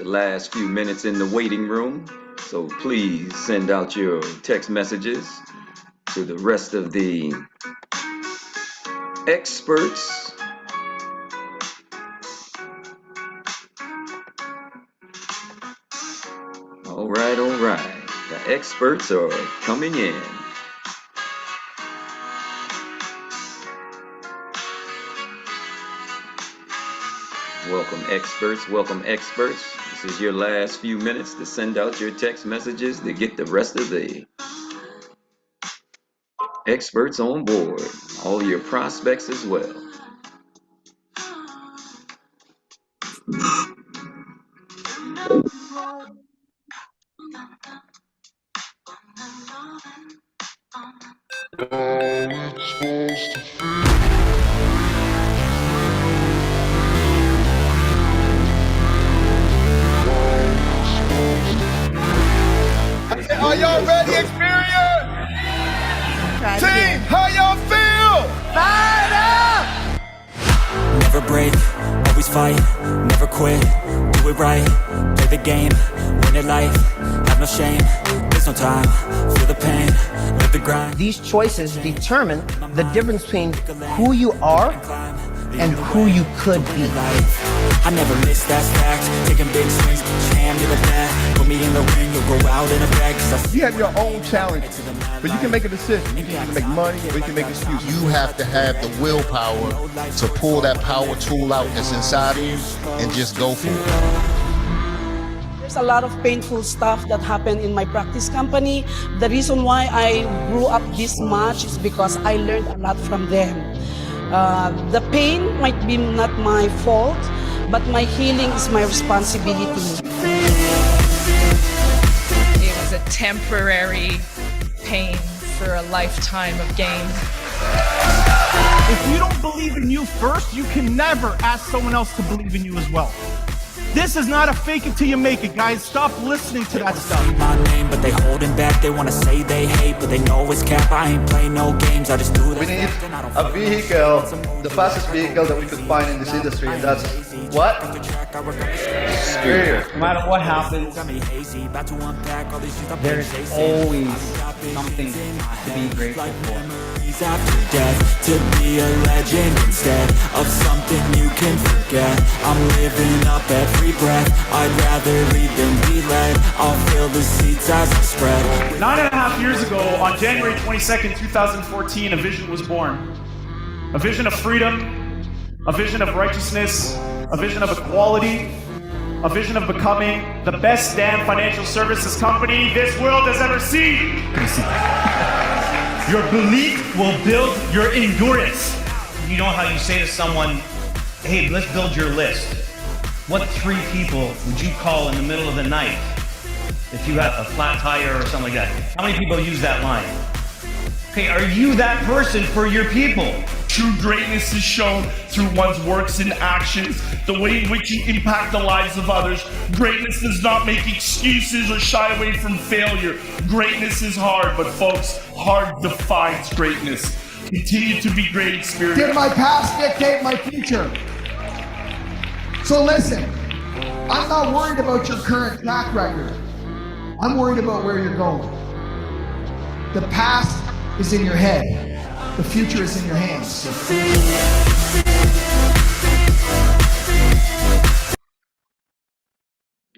the last few minutes in the waiting room, so please send out your text messages to the rest of the experts. All right, all right. The experts are coming in. Welcome, experts. Welcome, experts. This is your last few minutes to send out your text messages to get the rest of the experts on board. All your prospects as well. Are y'all ready, Experience? Team, how y'all feel? Fired up! Never break, always fight, never quit, do it right, play the game, win it life, have no shame, there's no time, feel the pain, live the grind. These choices determine the difference between who you are and who you could be. I never miss that fact, taking big swings, jam to the bat, put me in the ring, you'll go out in a bag. You have your own challenges, but you can make a decision. You can either make money or you can make excuses. You have to have the willpower to pull that power tool out that's inside of you and just go for it. There's a lot of painful stuff that happened in my practice company. The reason why I grew up this much is because I learned a lot from them. The pain might be not my fault, but my healing is my responsibility. It was a temporary pain for a lifetime of gain. If you don't believe in you first, you can never ask someone else to believe in you as well. This is not a fake it till you make it, guys. Stop listening to that stuff. My name, but they holding back. They wanna say they hate, but they know it's cap. I ain't playing no games. I just do that. We need a vehicle, the fastest vehicle that we could find in this industry, and that's what? Superior. No matter what happens, there's always something to be grateful for. After death, to be a legend instead of something you can forget. I'm living up every breath. I'd rather lead than be led. I'll fill the seats as I spread. 9.5 years ago, on January 22nd, 2014, a vision was born. A vision of freedom, a vision of righteousness, a vision of equality, a vision of becoming the best damn financial services company this world has ever seen. Your belief will build your endurance. You know how you say to someone, hey, let's build your list. What 3 people would you call in the middle of the night if you had a flat tire or something like that? How many people use that line? Okay, are you that person for your people? True greatness is shown through one's works and actions, the way in which you impact the lives of others. Greatness does not make excuses or shy away from failure. Greatness is hard, but folks, hard defines greatness. Continue to be great, Experience. Did my past dictate my future? So listen, I'm not worried about your current track record. I'm worried about where you're going. The past is in your head. The future is in your hands.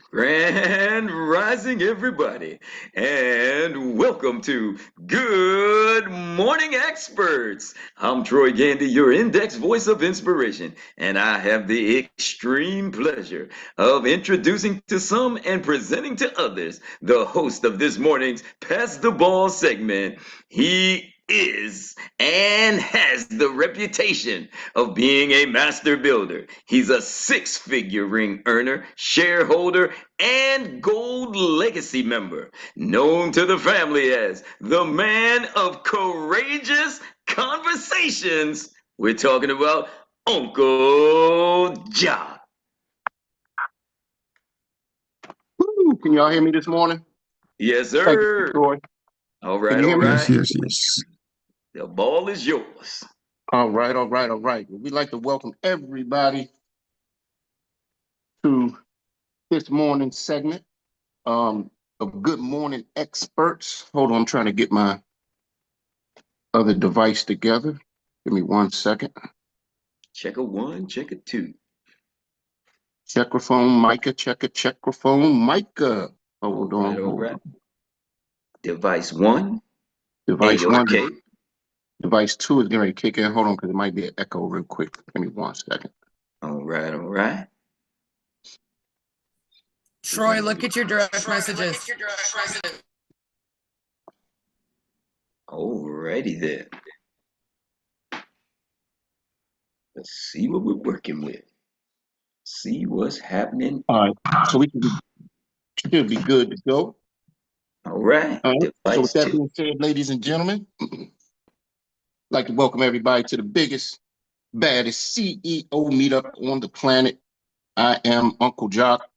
Grand Rising, everybody, and welcome to Good Morning Experts. I'm Troy Gandy, your index voice of inspiration, and I have the extreme pleasure of introducing to some and presenting to others the host of this morning's Pass the Ball segment. He is and has the reputation of being a master builder. He's a 6-figure ring earner, shareholder, and gold legacy member, known to the family as the man of courageous conversations. We're talking about Uncle John. Woo, can y'all hear me this morning? Yes, sir. Thank you, Troy. All right, Can you hear me? Yes. The ball is yours. All right. We'd like to welcome everybody to this morning's segment of Good Morning Experts. Hold on, I'm trying to get my other device together. Give me 1 second. Check a one, check a two. Checkerphone, Micah, checkerphone, Micah. Hold All on. right. Device one, Device one. A-OK. Device two is getting ready to kick in. Hold on, because it might be an echo real quick. Give me 1 second. All right. Troy, look at your direct messages. Alrighty then. Let's see what we're working with. See what's happening. All right, so we should be good to go. All right. All right. So with Device that two. being said, ladies and gentlemen, I'd like to welcome everybody to the biggest, baddest CEO meetup on the planet. I am Uncle Jock,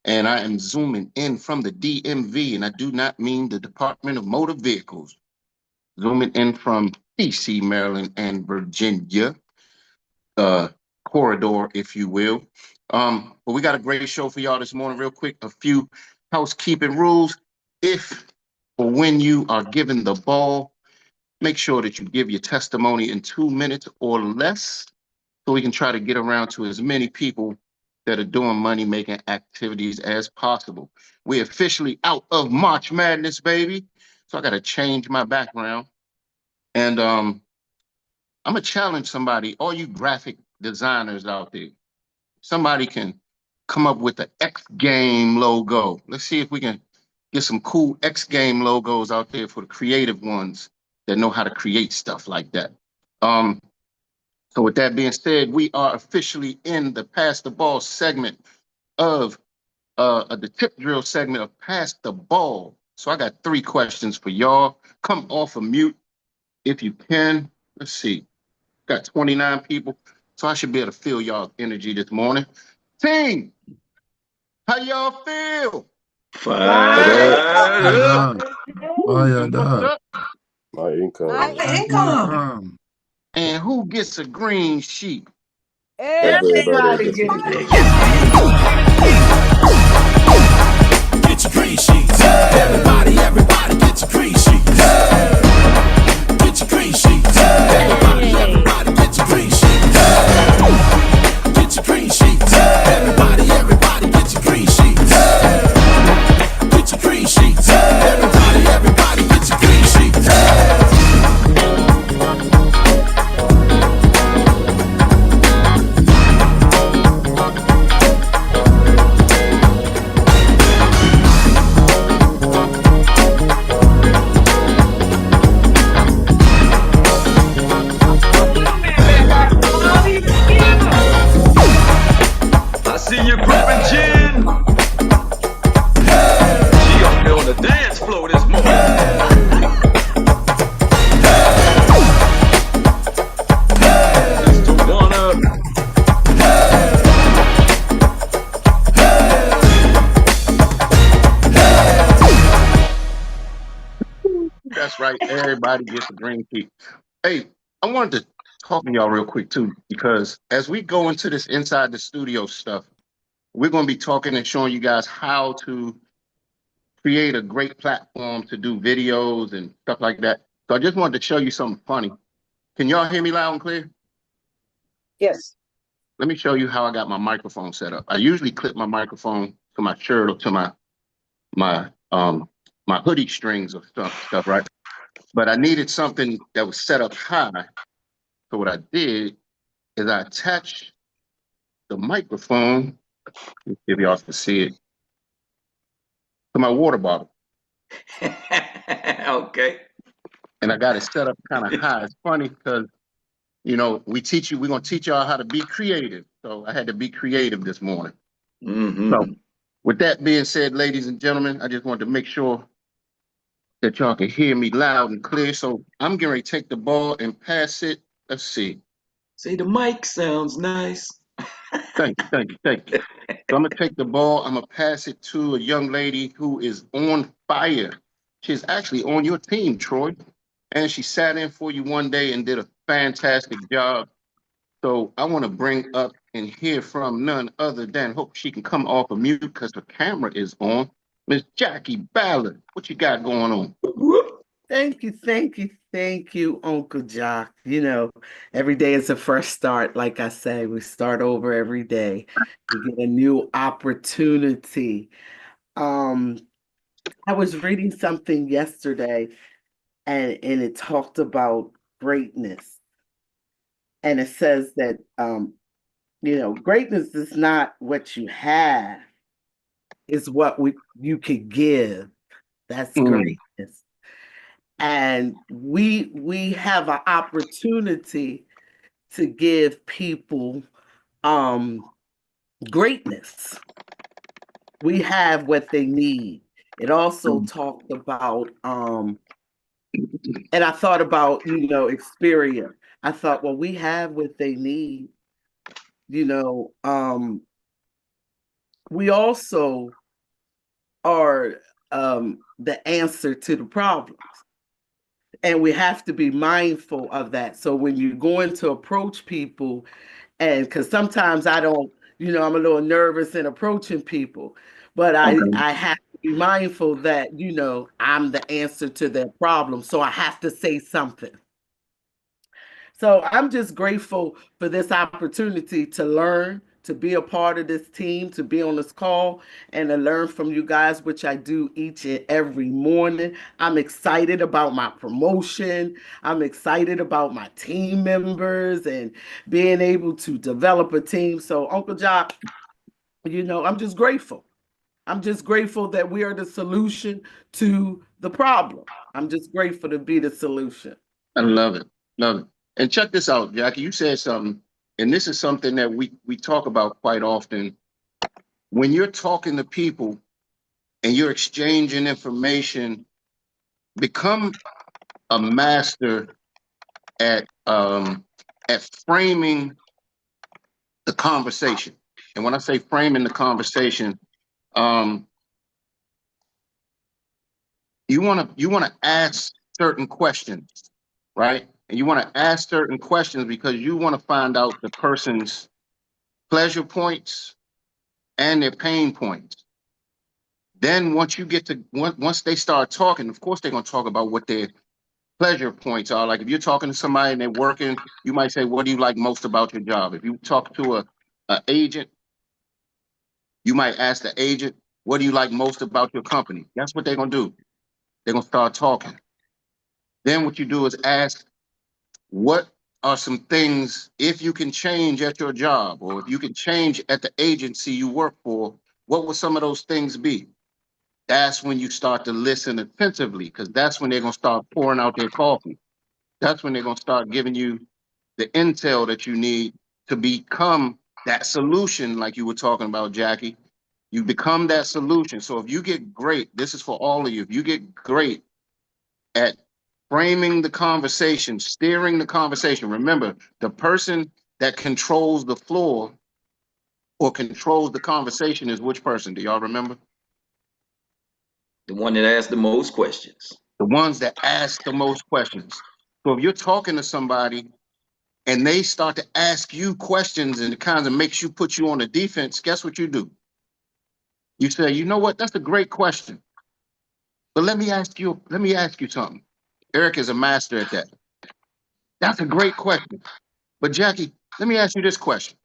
and I am zooming in from the DMV, and I do not mean the Department of Motor Vehicles. Zooming in from DC, Maryland, and Virginia, corridor, if you will. But we got a great show for y'all this morning. Real quick, a few housekeeping rules. If or when you are given the ball, make sure that you give your testimony in 2 minutes or less, so we can try to get around to as many people that are doing money-making activities as possible. We're officially out of March Madness, baby. So I got to change my background. And I'm going to challenge somebody, all you graphic designers out there. Somebody can come up with the X Game logo. Let's see if we can get some cool X Game logos out there for the creative ones that know how to create stuff like that. So with that being said, we are officially in the Pass the Ball segment of the tip drill segment of Pass the Ball. So I got 3 questions for y'all. Come off of mute if you can. Let's see. Got 29 people, so I should be able to feel y'all energy this morning. Team, how y'all feel? Fired up. And what's up? My income. My income. And who gets a green sheet? Everybody gets Get your green sheets. Everybody get your green sheets. Get your green sheets. Everybody get your green sheets. Get your green sheets. Everybody get your green sheets. Get your green sheets. Everybody get your green sheets. I see you gripping gin. She up there on the dance floor this morning. Just to wanna. That's right. Everybody gets a green sheet. Hey, I wanted to talk to y'all real quick too, because as we go into this inside the studio stuff, we're going to be talking and showing you guys how to create a great platform to do videos and stuff like that. So I just wanted to show you something funny. Can y'all hear me loud and clear? Yes. Let me show you how I got my microphone set up. I usually clip my microphone to my shirt or to my hoodie strings or stuff, right? But I needed something that was set up high. So what I did is I attached the microphone, if y'all can see it, to my water bottle. Okay. And I got it set up kind of high. It's funny because, you know, we're going to teach y'all how to be creative. So I had to be creative this morning. So with that being said, ladies and gentlemen, I just wanted to make sure that y'all can hear me loud and clear. So I'm going to take the ball and pass it. Let's see. Say the mic sounds nice. Thank you. So I'm going to take the ball. I'm going to pass it to a young lady who is on fire. She's actually on your team, Troy. And she sat in for you one day and did a fantastic job. So I want to bring up and hear from none other than, hope she can come off of mute because her camera is on, Miss Jackie Ballard. What you got going on? Thank you, thank you, Uncle Jock. You know, every day is a fresh start. Like I say, we start over every day. We get a new opportunity. I was reading something yesterday and it talked about greatness. And it says that greatness is not what you have, it's what you could give. That's greatness. And we have an opportunity to give people greatness. We have what they need. It also talked about and I thought about, Xperia. I thought, well, we have what they need. We also are the answer to the problems. And we have to be mindful of that. So when you're going to approach people, and because sometimes I don't, I'm a little nervous in approaching people, but I have to be mindful that, I'm the answer to their problem. So I have to say something. So I'm just grateful for this opportunity to learn, to be a part of this team, to be on this call, and to learn from you guys, which I do each and every morning. I'm excited about my promotion. I'm excited about my team members and being able to develop a team. So Uncle Jock, I'm just grateful. I'm just grateful that we are the solution to the problem. I'm just grateful to be the solution. I love it. Love it. And check this out, Jackie. You said something, and this is something that we talk about quite often. When you're talking to people and you're exchanging information, become a master at framing the conversation. And when I say framing the conversation, you want to ask certain questions, right? And you want to ask certain questions because you want to find out the person's pleasure points and their pain points. Then once they start talking, of course they're going to talk about what their pleasure points are. Like if you're talking to somebody and they're working, you might say, what do you like most about your job? If you talk to a agent, you might ask the agent, what do you like most about your company? That's what they're going to do. They're going to start talking. Then what you do is ask, what are some things, if you can change at your job, or if you can change at the agency you work for, what would some of those things be? That's when you start to listen attentively, because that's when they're going to start pouring out their coffee. That's when they're going to start giving you the intel that you need to become that solution, like you were talking about, Jackie. You become that solution. So if you get great, this is for all of you, if you get great at framing the conversation, steering the conversation. Remember, the person that controls the floor or controls the conversation is which person? Do y'all remember? The one that asks the most questions. The ones that ask the most questions. So if you're talking to somebody and they start to ask you questions and it kind of makes you put you on the defense, guess what you do? You say, you know what? That's a great question. But let me ask you something. Erik is a master at that. That's a great question. But Jackie, let me ask you this question.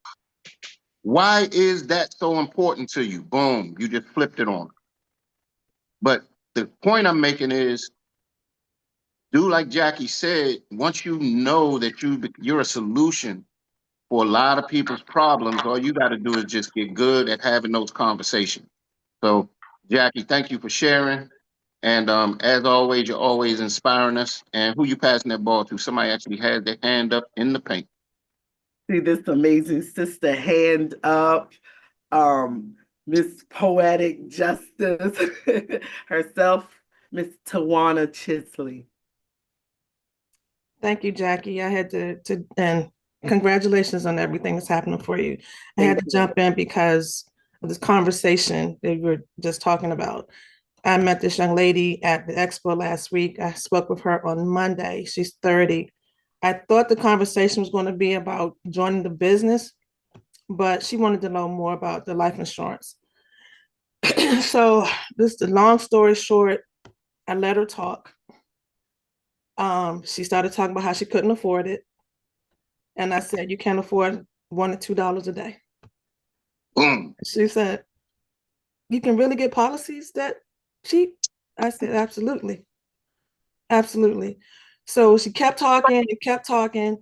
Why is that so important to you? Boom, you just flipped it on. But the point I'm making is, do like Jackie said, once you know that you're a solution for a lot of people's problems, all you got to do is just get good at having those conversations. So, Jackie, thank you for sharing. And as always, you're always inspiring us. And who you passing that ball to? Somebody actually had their hand up in the paint. See this amazing sister hand up. Miss Poetic Justice herself, Miss Tawana Chisley. Thank you, Jackie. I had to and congratulations on everything that's happening for you. I had to jump in because of this conversation that we were just talking about. I met this young lady at the expo last week. I spoke with her on Monday. She's 30. I thought the conversation was going to be about joining the business, but she wanted to know more about the life insurance. So this the long story short, I let her talk. She started talking about how she couldn't afford it. And I said, you can't afford $1 to $2 a day. She said, you can really get policies that cheap? I said, absolutely. Absolutely. So she kept talking and kept talking.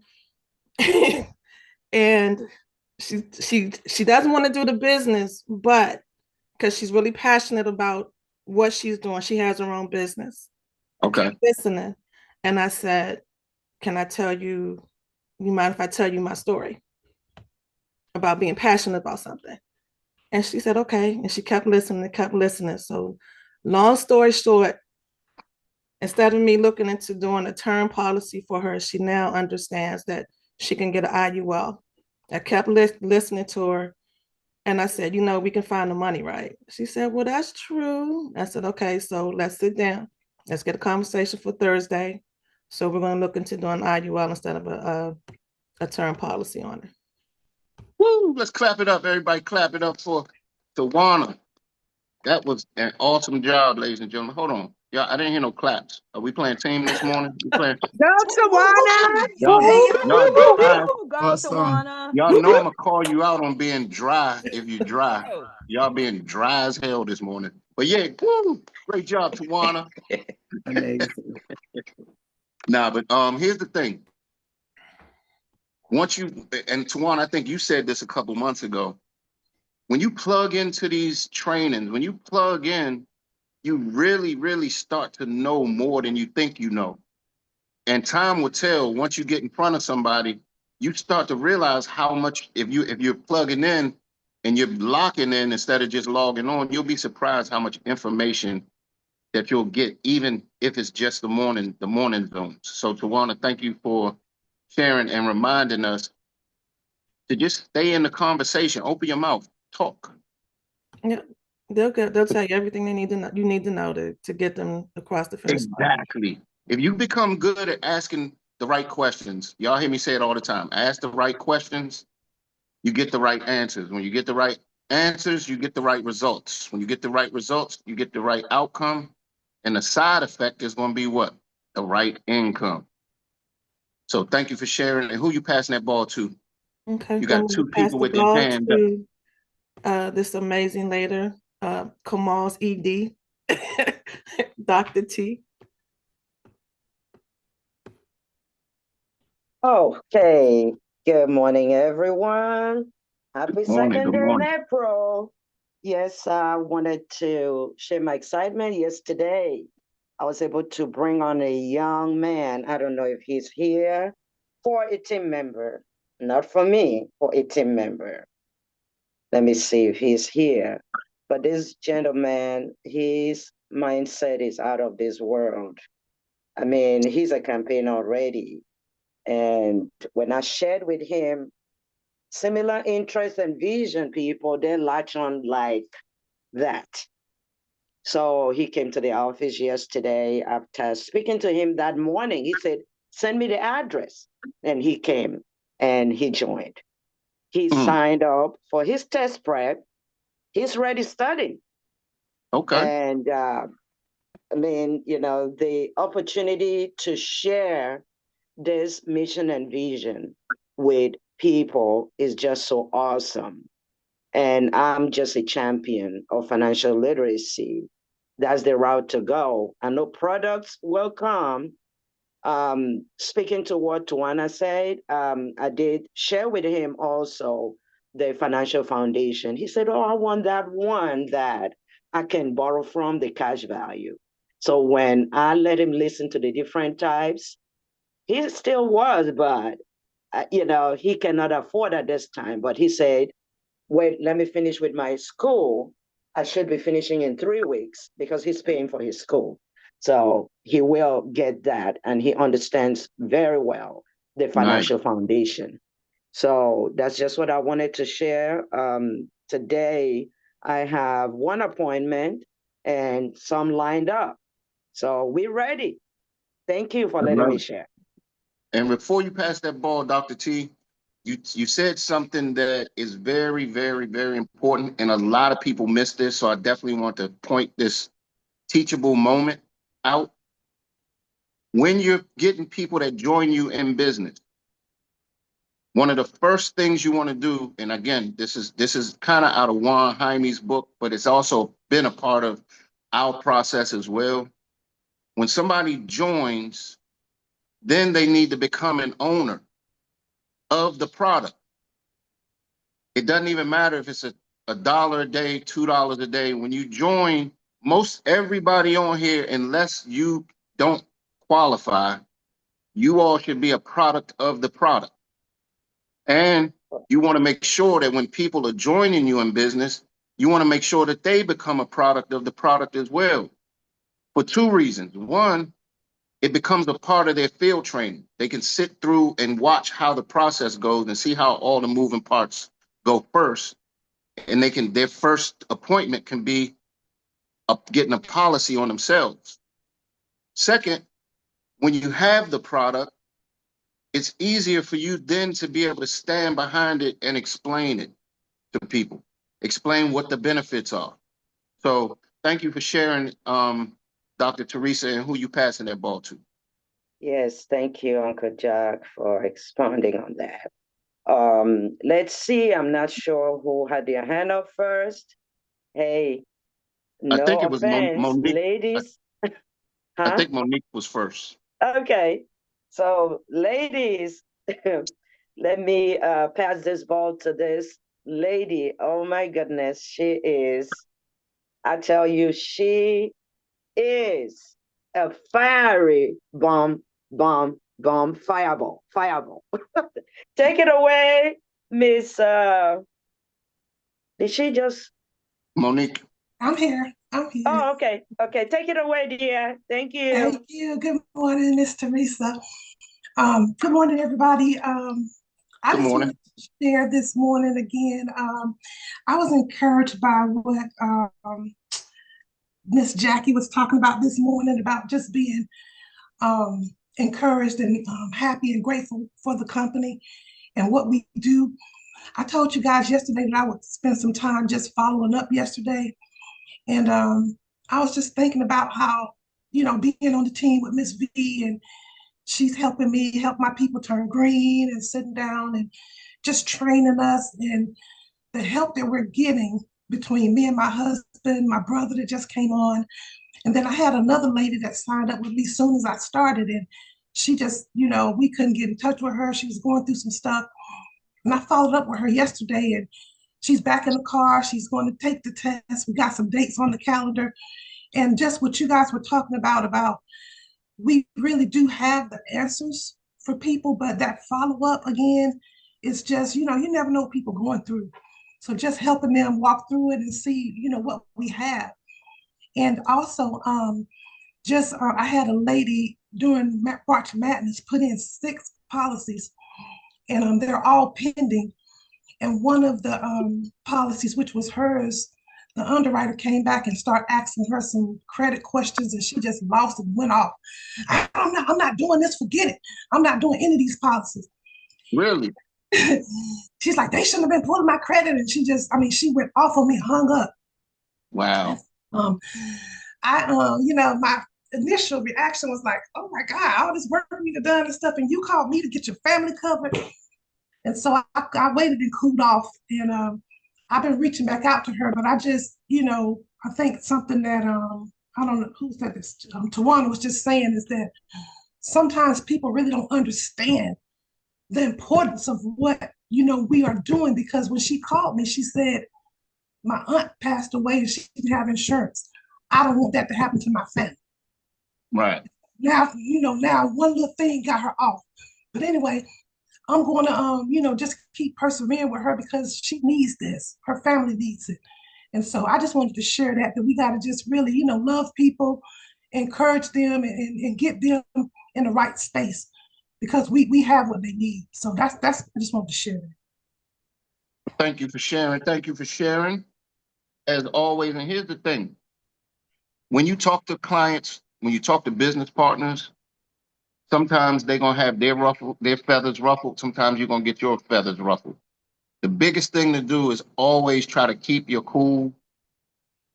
And she doesn't want to do the business, but because she's really passionate about what she's doing. She has her own business. Okay. Listening. And I said, can I tell you, you mind if I tell you my story about being passionate about something? And she said, okay. And she kept listening and kept listening. So long story short, instead of me looking into doing a term policy for her, she now understands that she can get an IUL. I kept listening to her. And I said, we can find the money, right? She said, well, that's true. I said, okay, so let's sit down. Let's get a conversation for Thursday. So we're going to look into doing IUL instead of a term policy on it. Woo! Let's clap it up, everybody. Clap it up for Tawana. That was an awesome job, ladies and gentlemen. Hold on. Yeah, I didn't hear no claps. Are we playing team this morning? We playing. Go, Tawana! Y'all dry. Go, Tawana! Y'all know I'm gonna call you out on being dry if you dry. Y'all being dry as hell this morning. But yeah, woo, great job, Tawana. Amazing. Nah, but here's the thing. Once you, and Tawana, I think you said this a couple months ago. When you plug into these trainings, when you plug in, you really, really start to know more than you think you know. And time will tell, once you get in front of somebody, you start to realize how much, if you're plugging in and you're locking in instead of just logging on, you'll be surprised how much information that you'll get, even if it's just the morning zones. So Tawana, thank you for sharing and reminding us to just stay in the conversation, open your mouth, talk. Yeah, they'll tell you everything they need to know. You need to know to get them across the finish line. Exactly. If you become good at asking the right questions, y'all hear me say it all the time. Ask the right questions, you get the right answers. When you get the right answers, you get the right results. When you get the right results, you get the right outcome. And the side effect is going to be what? The right income. So thank you for sharing. And who you passing that ball to? Okay. You got two people with their hand up. This amazing lady, Kamal's ED, Dr. T. Okay. Good morning, everyone. Happy Morning, second good day in morning. April. Yes, I wanted to share my excitement. Yesterday, I was able to bring on a young man. I don't know if he's here, for a team member. Not for me, for a team member. Let me see if he's here. But this gentleman, his mindset is out of this world. I mean, he's a campaigner already. And when I shared with him similar interests and vision, people, they latch on like that. So he came to the office yesterday. After speaking to him that morning, he said, send me the address. And he came and he joined. He signed up for his test prep. He's ready studying. Okay. And I mean, the opportunity to share this mission and vision with people is just so awesome. And I'm just a champion of financial literacy. That's the route to go. I know products will come. Speaking to what Tawana said, I did share with him also the financial foundation. He said, oh, I want that one that I can borrow from the cash value. So when I let him listen to the different types, he still was, but he cannot afford at this time. But he said, wait, let me finish with my school. I should be finishing in 3 weeks because he's paying for his school. So he will get that, and he understands very well the financial foundation. So that's just what I wanted to share. Today, I have one appointment and some lined up. So we're ready. Thank you for letting me share. And before you pass that ball, Dr. T, you said something that is very, very, very important, and a lot of people miss this. So I definitely want to point this teachable moment out. When you're getting people that join you in business, one of the first things you want to do, and again, this is kind of out of Juan Jaime's book, but it's also been a part of our process as well. When somebody joins, then they need to become an owner of the product. It doesn't even matter if it's a dollar a day, $2 a day. When you join, most everybody on here, unless you don't qualify, you all should be a product of the product. And you want to make sure that when people are joining you in business, you want to make sure that they become a product of the product as well. For two reasons. One, it becomes a part of their field training. They can sit through and watch how the process goes and see how all the moving parts go first. And their first appointment can be getting a policy on themselves. Second, when you have the product, it's easier for you then to be able to stand behind it and explain it to people, explain what the benefits are. So thank you for sharing, Dr. Teresa, and who you passing that ball to. Yes, thank you, Uncle Jack, for expounding on that. Let's see, I'm not sure who had their hand up first. Hey, I think no it was offense, Monique. ladies. I think Monique was first. Okay, so ladies, let me pass this ball to this lady. Oh my goodness, she is, I tell you, she is a fiery fireball. Take it away, Miss, did she just? Monique. I'm here. Oh, okay. Okay, take it away, dear. Thank you. Thank you. Good morning, Miss Teresa. Good morning, everybody. I just wanted to share this morning again. I was encouraged by what Miss Jackie was talking about this morning about just being encouraged and happy and grateful for the company and what we do. I told you guys yesterday that I would spend some time just following up yesterday. And I was just thinking about how, being on the team with Miss V, and she's helping me help my people turn green and sitting down and just training us, and the help that we're getting between me and my husband, my brother that just came on. And then I had another lady that signed up with me as soon as I started, and she just, we couldn't get in touch with her. She was going through some stuff. And I followed up with her yesterday, and she's back in the car. She's going to take the test. We got some dates on the calendar. And just what you guys were talking about we really do have the answers for people, but that follow-up again is just, you never know what people going through. So just helping them walk through it and see, what we have. And also, I had a lady during March Madness put in 6 policies, and they're all pending. And one of the policies, which was hers, the underwriter came back and started asking her some credit questions, and she just lost and went off. I'm not doing this, forget it. I'm not doing any of these policies. Really? She's like, they shouldn't have been pulling my credit. And she went off on me, hung up. Wow. My initial reaction was like, oh my God, all this work we have done and stuff, and you called me to get your family covered. And so I waited and cooled off, and I've been reaching back out to her, but I just, I think something that, I don't know who said this, Tawana was just saying, is that sometimes people really don't understand the importance of what, we are doing, because when she called me, she said, my aunt passed away and she didn't have insurance. I don't want that to happen to my family. Right. Now, now one little thing got her off. But anyway, I'm going to, just keep persevering with her because she needs this. Her family needs it. And so I just wanted to share that we got to just really, love people, encourage them, and get them in the right space, because we have what they need. So that's I just wanted to share that. Thank you for sharing. Thank you for sharing, as always. And here's the thing. When you talk to clients, when you talk to business partners, Sometimes they're gonna have their feathers ruffled. Sometimes you're gonna get your feathers ruffled. The biggest thing to do is always try to keep your cool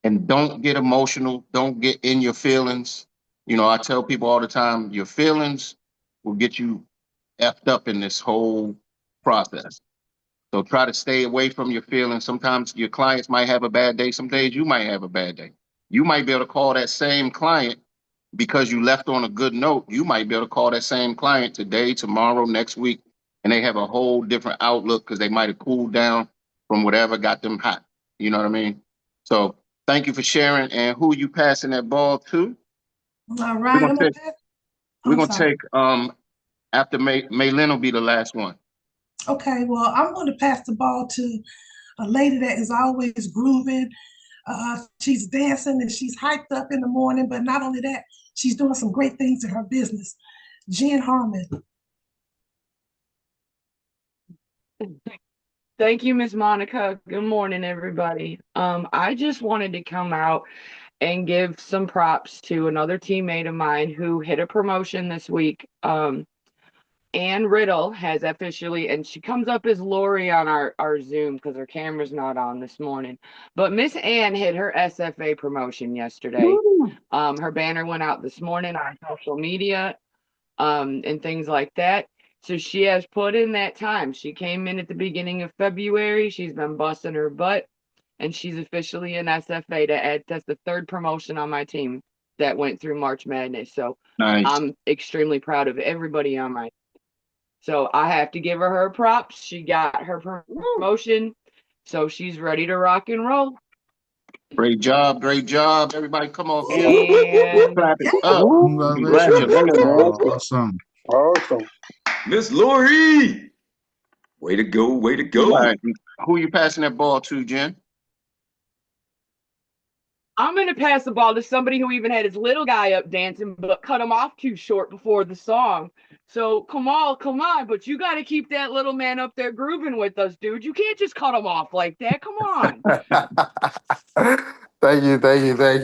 and don't get emotional. Don't get in your feelings. You know, I tell people all the time, your feelings will get you effed up in this whole process. So try to stay away from your feelings. Sometimes your clients might have a bad day. Some days you might have a bad day. You might be able to call that same client because you left on a good note. You might be able to call that same client today, tomorrow, next week, and they have a whole different outlook because they might have cooled down from whatever got them hot. You know what I mean? So thank you for sharing. And who you passing that ball to? All right, We're gonna take after Maylin will be the last one. Okay, well, I'm going to pass the ball to a lady that is always grooving. She's dancing and she's hyped up in the morning, but not only that, she's doing some great things in her business. Jen Harmon. Thank you, Miss Monica. Good morning, everybody. I just wanted to come out and give some props to another teammate of mine who hit a promotion this week. Ann Riddle has officially, and she comes up as Lori on our Zoom because her camera's not on this morning. But Miss Ann hit her SFA promotion yesterday. Her banner went out this morning on social media and things like that. So she has put in that time. She came in at the beginning of February. She's been busting her butt, and she's officially an SFA to add. That's the third promotion on my team that went through March Madness. So nice. I'm extremely proud of everybody on my team. So I have to give her props. She got her promotion, so she's ready to rock and roll. Great job, great job. Everybody come off here. And clap it up. Congratulations. Awesome. Awesome. Miss Lori, way to go, way to go. Right. Who you passing that ball to, Jen? I'm going to pass the ball to somebody who even had his little guy up dancing, but cut him off too short before the song. So come on, but you got to keep that little man up there grooving with us, dude. You can't just cut him off like that. Come on. Thank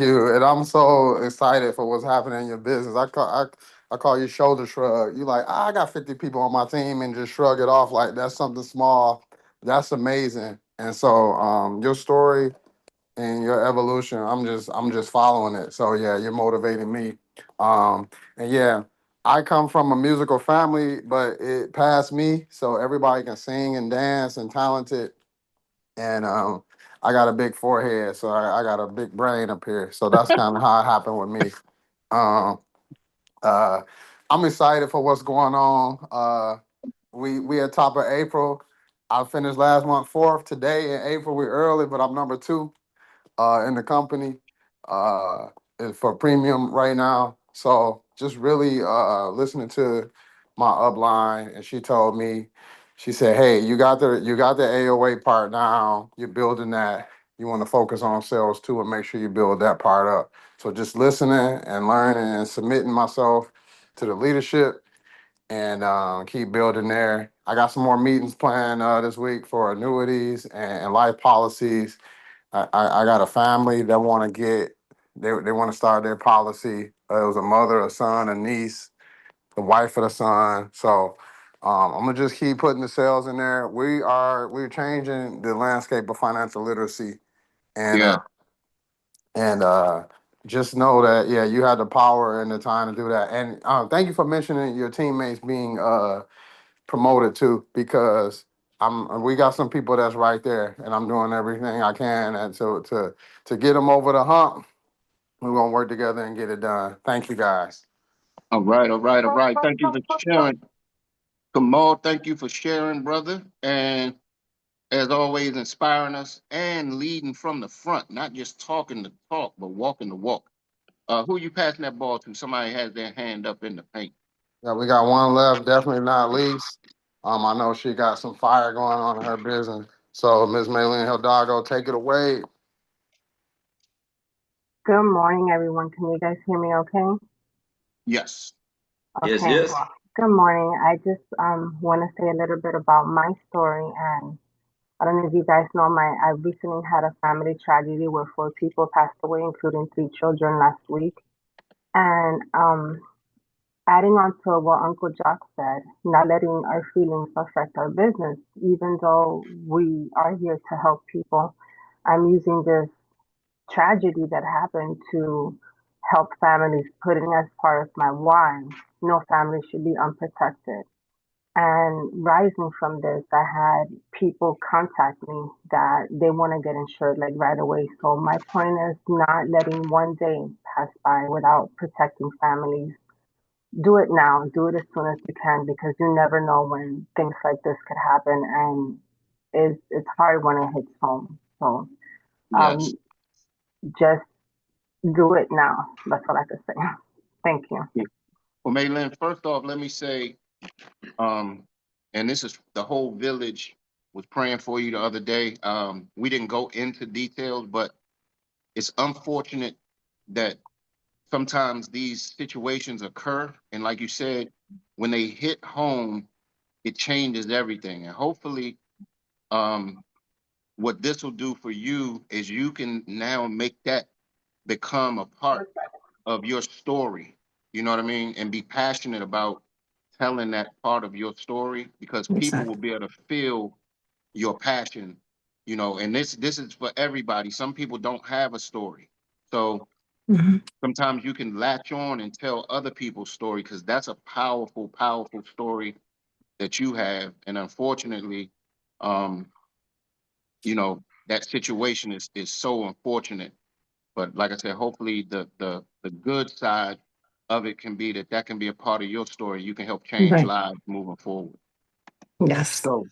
you. And I'm so excited for what's happening in your business. I call you shoulder shrug. You like, I got 50 people on my team and just shrug it off like that's something small. That's amazing. And so your story and your evolution, I'm just following it. So yeah, you're motivating me. And yeah, I come from a musical family, but it passed me. So everybody can sing and dance and talented. And I got a big forehead, so I got a big brain up here. So that's kind of how it happened with me. I'm excited for what's going on. We at top of April. I finished last month 4th. Today in April we're early, but I'm number 2 in the company for premium right now. So just really listening to my upline, and she told me, she said, "Hey, you got the AOA part now. You're building that. You want to focus on sales too, and make sure you build that part up." So just listening and learning and submitting myself to the leadership and keep building there. I got some more meetings planned this week for annuities and life policies. I got a family that want to they want to start their policy. It was a mother, a son, a niece, the wife of the son. So I'm gonna just keep putting the sales in there. We're changing the landscape of financial literacy, and just know that you have the power and the time to do that. And thank you for mentioning your teammates being promoted too, because we got some people that's right there, and I'm doing everything I can and to get them over the hump. We're gonna work together and get it done. Thank you guys. All right. Thank you for sharing. Kamal, thank you for sharing, brother. And as always, inspiring us and leading from the front, not just talking the talk, but walking the walk. Who you passing that ball to? Somebody has their hand up in the paint. Yeah, we got one left, definitely not least. I know she got some fire going on in her business. So Ms. Maylin Hidalgo, take it away. Good morning, everyone. Can you guys hear me okay? Yes. Okay. Yes. Good morning. I just want to say a little bit about my story. And I don't know if you guys know, I recently had a family tragedy where 4 people passed away, including 3 children last week. And adding on to what Uncle Jock said, not letting our feelings affect our business, even though we are here to help people. I'm using this tragedy that happened to help families, putting as part of my why. No family should be unprotected. And rising from this, I had people contact me that they want to get insured like right away. So my point is not letting one day pass by without protecting families. Do it now. Do it as soon as you can because you never know when things like this could happen, and it's hard when it hits home. So Yes. just do it now. That's all I can say. Thank you. Well, Maylin, first off, let me say, and this is the whole village was praying for you the other day. We didn't go into details, but it's unfortunate that sometimes these situations occur. And like you said, when they hit home, it changes everything. And hopefully, what this will do for you is you can now make that become a part of your story. You know what I mean? And be passionate about telling that part of your story because people will be able to feel your passion, you know, and this is for everybody. Some people don't have a story. So sometimes you can latch on and tell other people's story because that's a powerful, powerful story that you have. And unfortunately, um, you know, that situation is so unfortunate. But like I said, hopefully the good side of it can be that can be a part of your story. You can help change Right. lives moving forward. Yes. So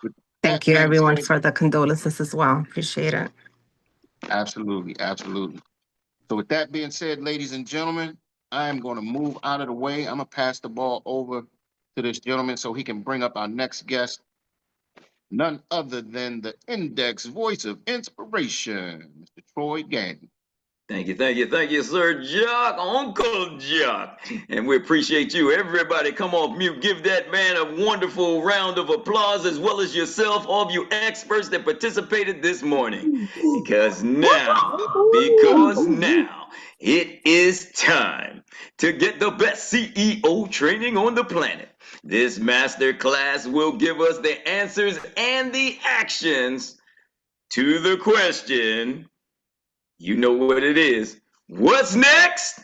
with Thank that you, being everyone, said, for the condolences as well. Appreciate it. absolutely, absolutely. So with that being said, ladies and gentlemen, I am going to move out of the way. I'm going to pass the ball over to this gentleman so he can bring up our next guest, none other than the index voice of inspiration, Mr. Troy Gandy. Thank you, Sir Jock, Uncle Jock. And we appreciate you. Everybody come off mute. Give that man a wonderful round of applause, as well as yourself, all of you experts that participated this morning. Because now, it is time to get the best CEO training on the planet. This master class will give us the answers and the actions to the question. You know what it is. What's next?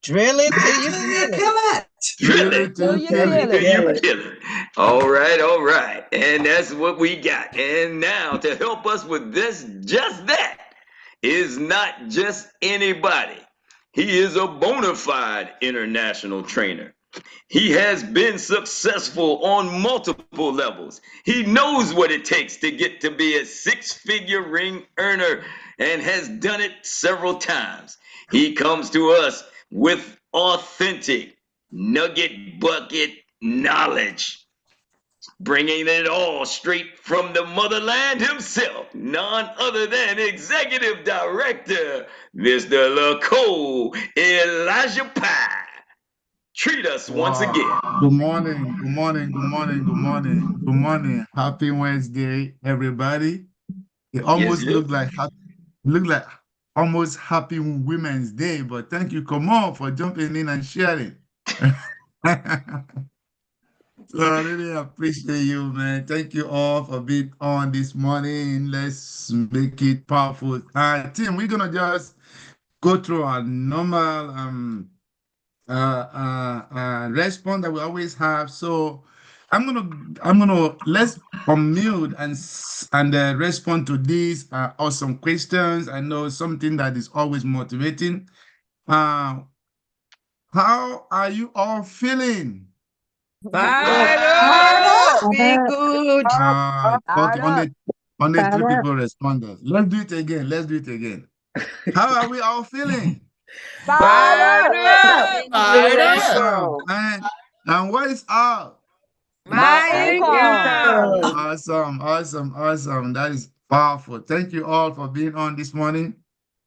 Drill it till you kill it. Drill it till you kill it. till you kill it. All right. And that's what we got. And now to help us with this, just that, is not just anybody. He is a bona fide international trainer. He has been successful on multiple levels. He knows what it takes to get to be a six-figure ring earner and has done it several times. He comes to us with authentic nugget bucket knowledge, bringing it all straight from the motherland himself, none other than Executive Director, Mr. LaCole Elijah Pye. Treat us once again. Good morning, good morning, good morning, good morning, good morning. Happy Wednesday, everybody. It almost looked like almost Happy Women's Day, but thank you, come on, for jumping in and sharing. So I really appreciate you, man. Thank you all for being on this morning. Let's make it powerful. Tim, we're gonna just go through our normal response that we always have. So I'm gonna let's unmute and respond to these awesome questions. I know something that is always motivating. How are you all feeling? Fired up. Be good. Okay, only three people responded. Let's do it again. Let's do it again. How are we all feeling? Fired up. Fired up. And what is up? My income. Awesome. That is powerful. Thank you all for being on this morning.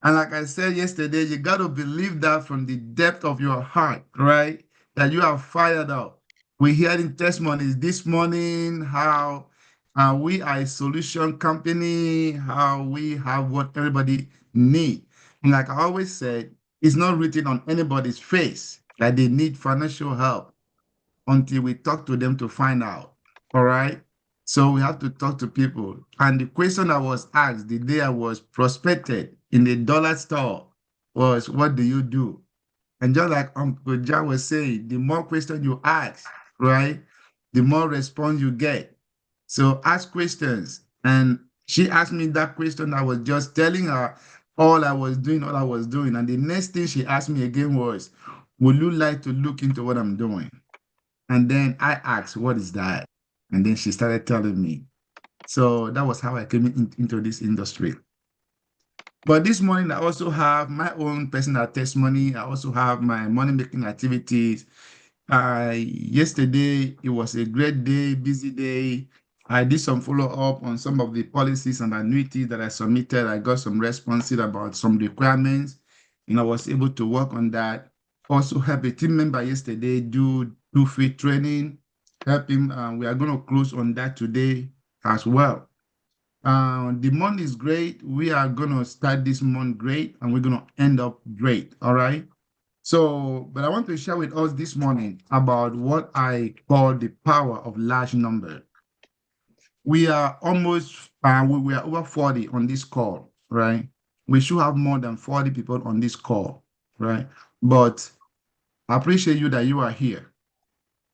And like I said yesterday, you got to believe that from the depth of your heart, right? That you are fired up. We're hearing testimonies this morning, how we are a solution company, how we have what everybody needs. And like I always said, it's not written on anybody's face. that they need financial help until we talk to them to find out. All right. So we have to talk to people. And the question I was asked the day I was prospected in the dollar store was, what do you do? And just like Uncle John was saying, the more questions you ask, right, the more response you get. So ask questions. And she asked me that question. I was just telling her all I was doing. And the next thing she asked me again was, would you like to look into what I'm doing? And then I asked, what is that? And then she started telling me. So that was how I came into this industry. But this morning, I also have my own personal testimony. I also have my money-making activities. Yesterday, it was a great day, busy day. I did some follow-up on some of the policies and annuities that I submitted. I got some responses about some requirements, and I was able to work on that. Also help a team member yesterday do free training, help him. We are going to close on that today as well. The month is great. We are going to start this month great, and we're going to end up great. All right. So, but I want to share with us this morning about what I call the power of large number. We are almost, we are over 40 on this call, right? We should have more than 40 people on this call, right? But I appreciate you that you are here.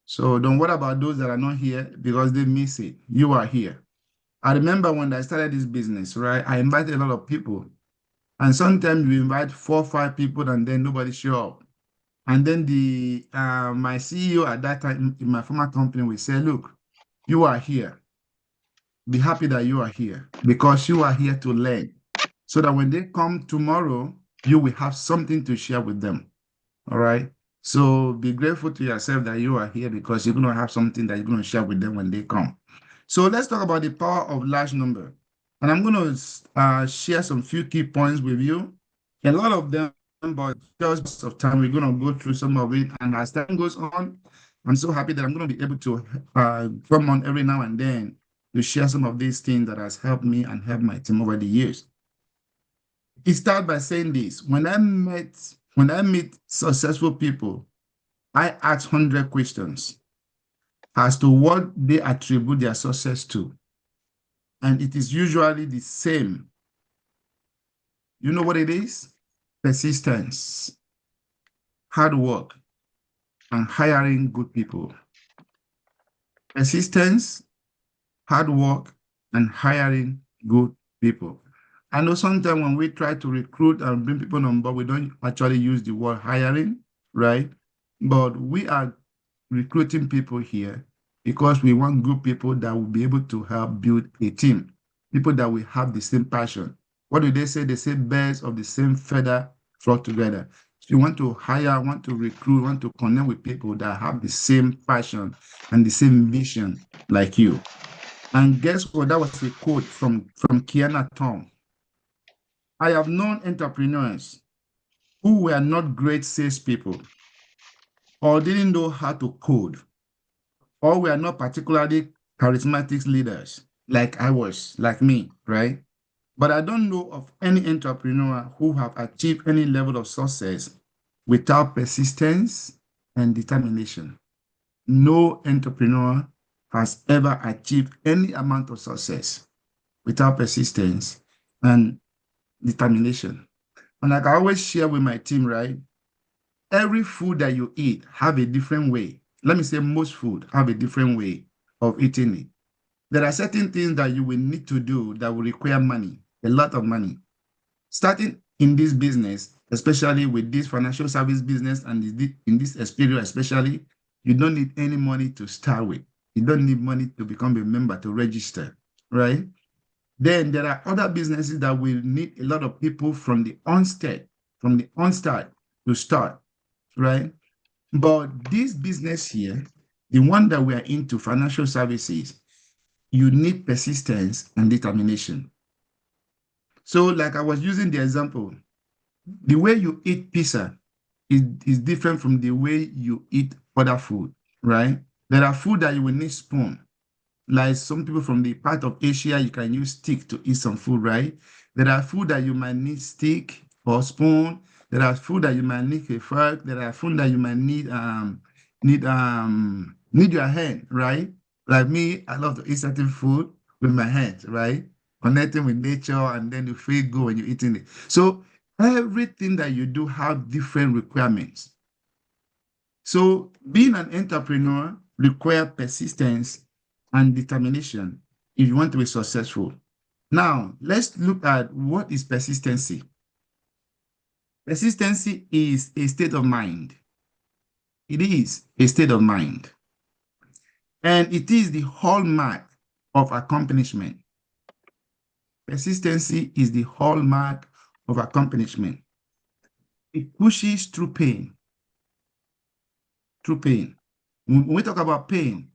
So don't worry about those that are not here because they miss it. You are here. I remember when I started this business, right? I invited a lot of people. And sometimes we invite 4 or 5 people and then nobody show up. And then my CEO at that time in my former company will say, look, you are here. Be happy that you are here because you are here to learn. So that when they come tomorrow, you will have something to share with them. All right. So be grateful to yourself that you are here because you're going to have something that you're going to share with them when they come. So let's talk about the power of large number. And I'm going to share some few key points with you. A lot of them, but just of time, we're going to go through some of it. And as time goes on, I'm so happy that I'm going to be able to come on every now and then to share some of these things that has helped me and helped my team over the years. It starts by saying this. When I meet successful people, I ask 100 questions as to what they attribute their success to. And it is usually the same. You know what it is? Persistence, hard work, and hiring good people. Persistence, hard work, and hiring good people. I know sometimes when we try to recruit and bring people on board, we don't actually use the word hiring, right? But we are recruiting people here because we want good people that will be able to help build a team, people that will have the same passion. What do they say? They say birds of the same feather flock together. So you want to hire, want to recruit, want to connect with people that have the same passion and the same vision like you. And guess what? That was a quote from Kiana Tom. I have known entrepreneurs who were not great salespeople or didn't know how to code, or were not particularly charismatic leaders like I was, like me, right? But I don't know of any entrepreneur who have achieved any level of success without persistence and determination. No entrepreneur has ever achieved any amount of success without persistence and determination. And like I always share with my team, right? Every food that you eat have a different way. Let me say most food have a different way of eating it. There are certain things that you will need to do that will require money, a lot of money. Starting in this business, especially with this financial service business and in this experience especially, you don't need any money to start with. You don't need money to become a member, to register, right? Then there are other businesses that will need a lot of people from the onset to start, right? But this business here, the one that we are into, financial services, you need persistence and determination. So like I was using the example, the way you eat pizza is different from the way you eat other food, right? There are food that you will need spoon. Like some people from the part of Asia, you can use stick to eat some food, right? There are food that you might need stick or spoon. There are food that you might need a fork. There are food that you might need your hand, right? Like me, I love to eat certain food with my hands, right? Connecting with nature, and then you feel good when you're eating it. So everything that you do have different requirements. So being an entrepreneur requires persistence and determination if you want to be successful. Now, let's look at what is persistency. Persistency is a state of mind. It is a state of mind. And it is the hallmark of accomplishment. Persistency is the hallmark of accomplishment. It pushes through pain. Through pain. When we talk about pain,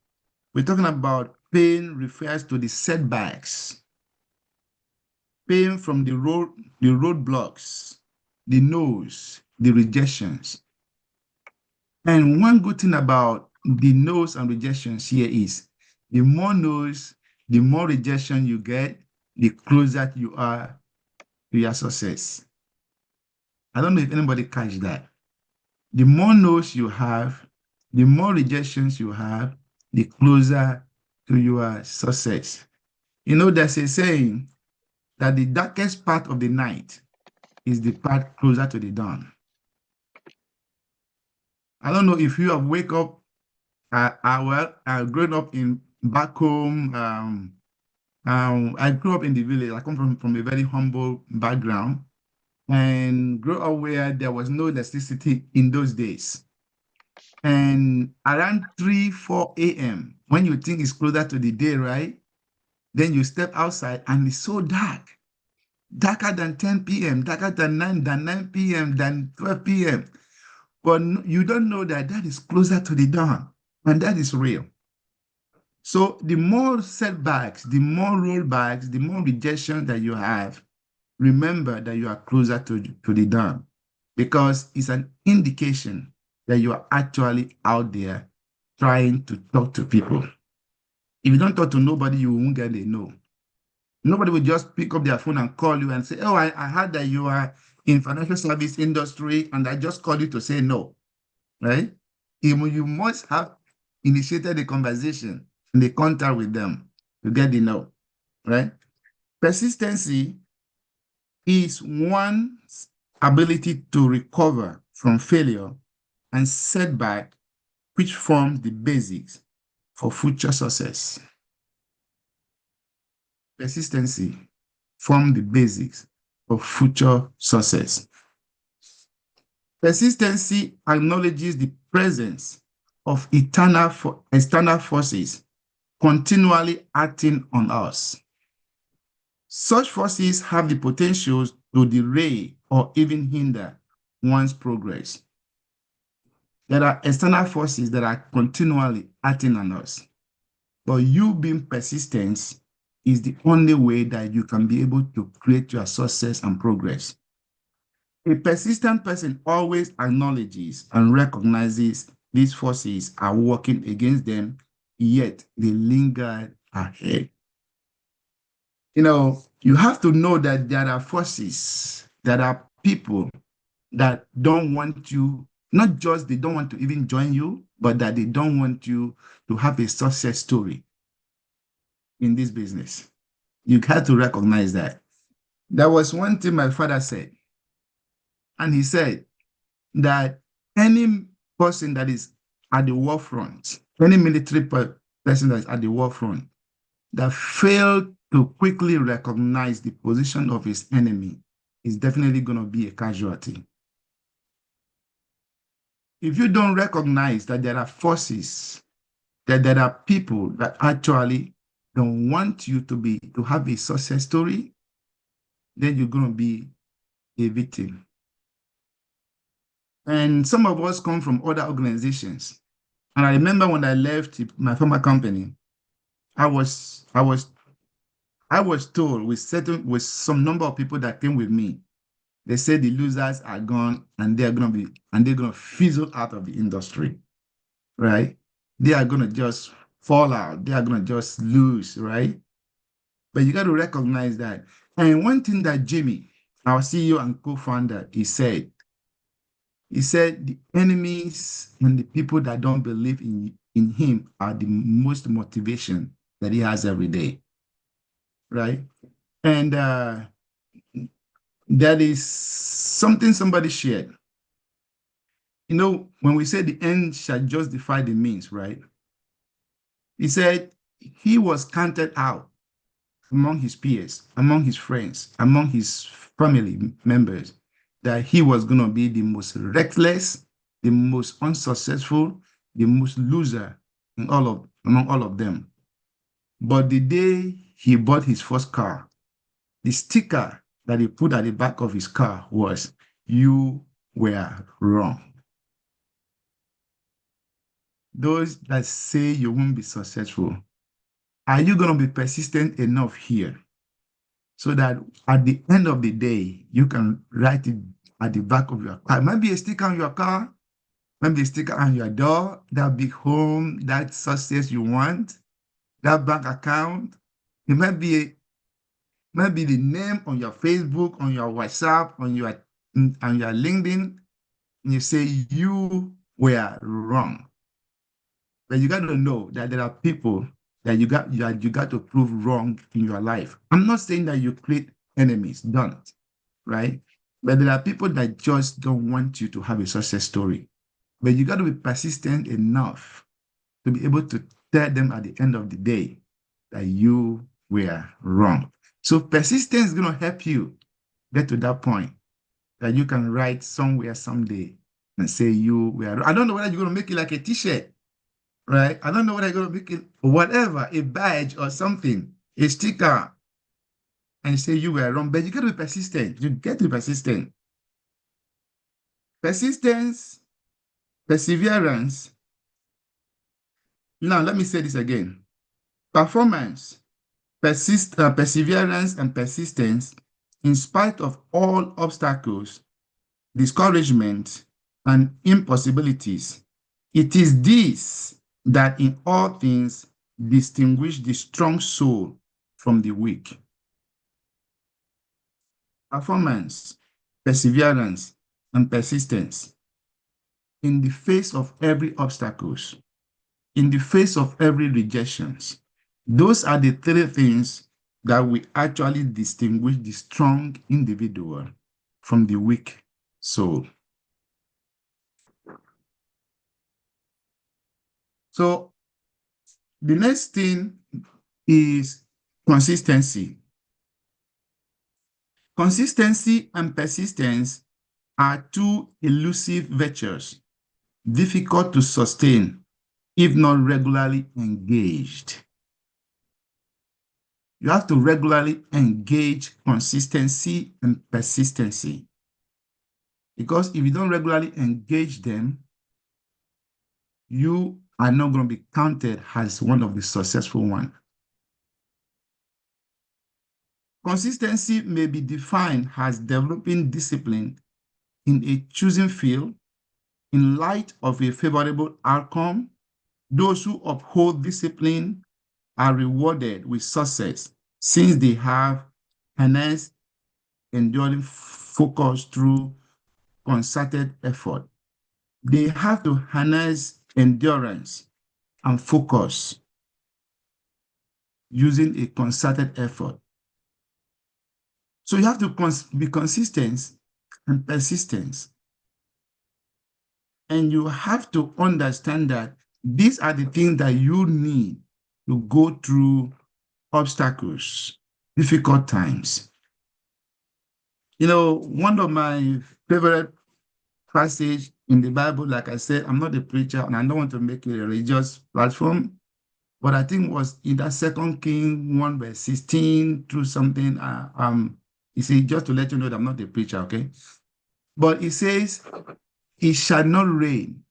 we're talking about pain refers to the setbacks. Pain from the roadblocks, the no's, the rejections. And one good thing about the no's and rejections here is the more no's, the more rejection you get, the closer you are to your success. I don't know if anybody catch that. The more no's you have, the more rejections you have, the closer to your success. You know, there's a saying that the darkest part of the night is the part closer to the dawn. I don't know if you have wake up, grown up in back home. I grew up in the village. I come from a very humble background and grew up where there was no electricity in those days. And around 3, 4 a.m., when you think it's closer to the day, right? Then you step outside and it's so dark. Darker than 10 p.m., darker than 9 p.m., than 12 p.m. But you don't know that that is closer to the dawn, and that is real. So the more setbacks, the more rollbacks, the more rejection that you have, remember that you are closer to the dawn, because it's an indication that you are actually out there trying to talk to people. If you don't talk to nobody, you won't get a no. Nobody will just pick up their phone and call you and say, oh, I heard that you are in financial service industry and I just called you to say no, right? You must have initiated the conversation and the contact with them to get the no, right? Persistency is one's ability to recover from failure and setback, which forms the basics for future success. Persistency forms the basics for future success. Persistency acknowledges the presence of external forces continually acting on us. Such forces have the potential to derail or even hinder one's progress. There are external forces that are continually acting on us, but you being persistent is the only way that you can be able to create your success and progress. A persistent person always acknowledges and recognizes these forces are working against them, yet they linger ahead. You know, you have to know that there are forces, there are people that don't want you, not just they don't want to even join you, but that they don't want you to have a success story in this business. You have to recognize that. There was one thing my father said, and he said that any person that is at the war front, any military person that is at the war front, that failed to quickly recognize the position of his enemy is definitely going to be a casualty. If you don't recognize that there are forces, that there are people that actually don't want you to have a success story, then you're going to be a victim. And some of us come from other organizations. And I remember when I left my former company, I was told with some number of people that came with me, they said the losers are gone and they're gonna fizzle out of the industry, right? They are gonna just fall out. They are gonna just lose, right? But you got to recognize that. And one thing that Jimmy, our CEO and co-founder, he said He said the enemies and the people that don't believe in him are the most motivation that he has every day, right? And that is something somebody shared. You know, when we say the end shall justify the means, right? He said he was counted out among his peers, among his friends, among his family members, that he was going to be the most reckless, the most unsuccessful, the most loser among all of them. But the day he bought his first car, the sticker that he put at the back of his car was, "You were wrong." Those that say you won't be successful, are you going to be persistent enough here so that at the end of the day, you can write it at the back of your car? Maybe a sticker on your car, maybe a sticker on your door, that big home, that success you want, that bank account. It might be the name on your Facebook, on your WhatsApp, on your LinkedIn, and you say you were wrong. But you got to know that there are people that you got to prove wrong in your life. I'm not saying that you create enemies, don't, right? But there are people that just don't want you to have a success story. But you got to be persistent enough to be able to tell them at the end of the day that you were wrong. So persistence is going to help you get to that point that you can write somewhere someday and say you were wrong. I don't know whether you're going to make it like a t-shirt, right? I don't know whether you're going to make it whatever, a badge or something, a sticker, and say you were wrong. But you got to be persistent. You get to be persistent. Persistence, perseverance. Now, let me say this again. Performance, perseverance, and persistence, in spite of all obstacles, discouragement, and impossibilities. It is this that in all things distinguish the strong soul from the weak. Performance, perseverance, and persistence in the face of every obstacles, in the face of every rejections. Those are the three things that will actually distinguish the strong individual from the weak soul. So the next thing is consistency. Consistency and persistence are two elusive virtues, difficult to sustain if not regularly engaged. You have to regularly engage consistency and persistency. Because if you don't regularly engage them, you are not going to be counted as one of the successful ones. Consistency may be defined as developing discipline in a chosen field in light of a favorable outcome. Those who uphold discipline are rewarded with success since they have harnessed enduring focus through concerted effort. They have to harness endurance and focus using a concerted effort. So you have to be consistent and persistent. And you have to understand that these are the things that you need to go through obstacles, difficult times. You know, one of my favorite passages in the Bible, like I said, I'm not a preacher and I don't want to make it a religious platform, but I think it was in that 2 Kings 1 verse 16 through something. You see, just to let you know that I'm not a preacher, okay? But it says, "It shall not rain,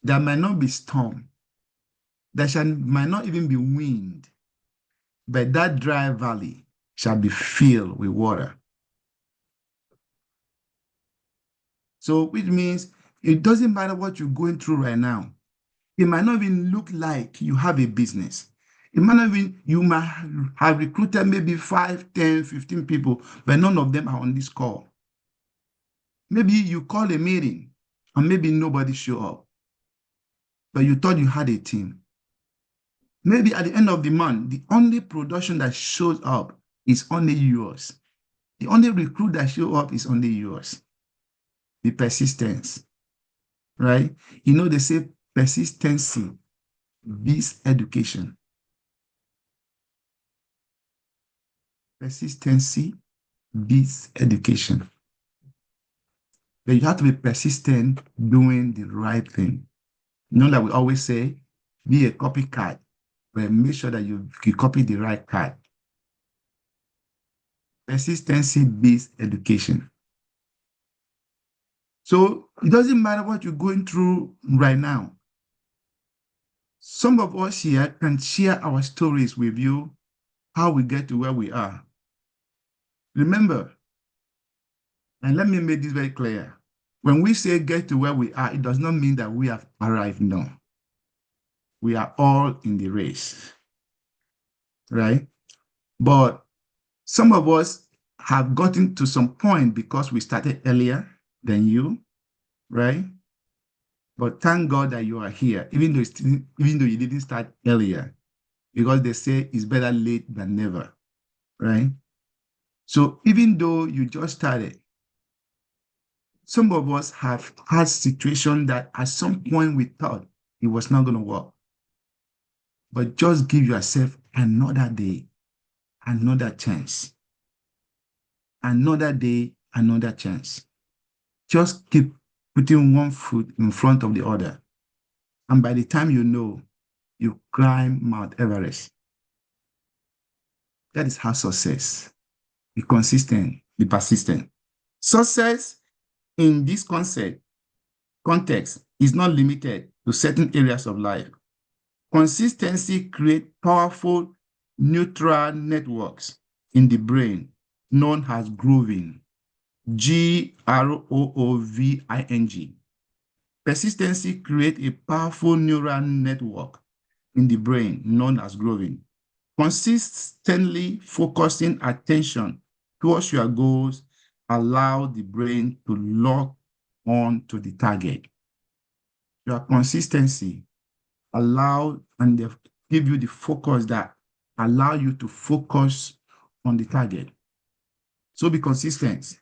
there might not be storm, might not even be wind, but that dry valley shall be filled with water." So which means it doesn't matter what you're going through right now. It might not even look like you have a business. It might not even, you might have recruited maybe 5, 10, 15 people, but none of them are on this call. Maybe you call a meeting and maybe nobody show up, but you thought you had a team. Maybe at the end of the month, the only production that shows up is only yours. The only recruit that shows up is only yours. The persistence, right? You know, they say persistency beats education. Persistency beats education. But you have to be persistent doing the right thing. You know, like we always say, be a copycat, but make sure that you copy the right cat. Persistency beats education. So it doesn't matter what you're going through right now. Some of us here can share our stories with you, how we get to where we are. Remember, and let me make this very clear, when we say get to where we are, it does not mean that we have arrived, no. We are all in the race, right? But some of us have gotten to some point because we started earlier than you, right? But thank God that you are here, even though you didn't start earlier, because they say it's better late than never, right? So even though you just started, some of us have had situations that at some point we thought it was not going to work. But just give yourself another day, another chance. Another day, another chance. Just keep putting one foot in front of the other. And by the time you know, you climb Mount Everest. That is how success. Be consistent, be persistent. Success in this context is not limited to certain areas of life. Consistency creates powerful neural networks in the brain known as grooving, Grooving. Persistency creates a powerful neural network in the brain known as grooving. Consistently focusing attention towards your goals allow the brain to lock on to the target. Your consistency allow and they give you the focus that allow you to focus on the target. So be consistent.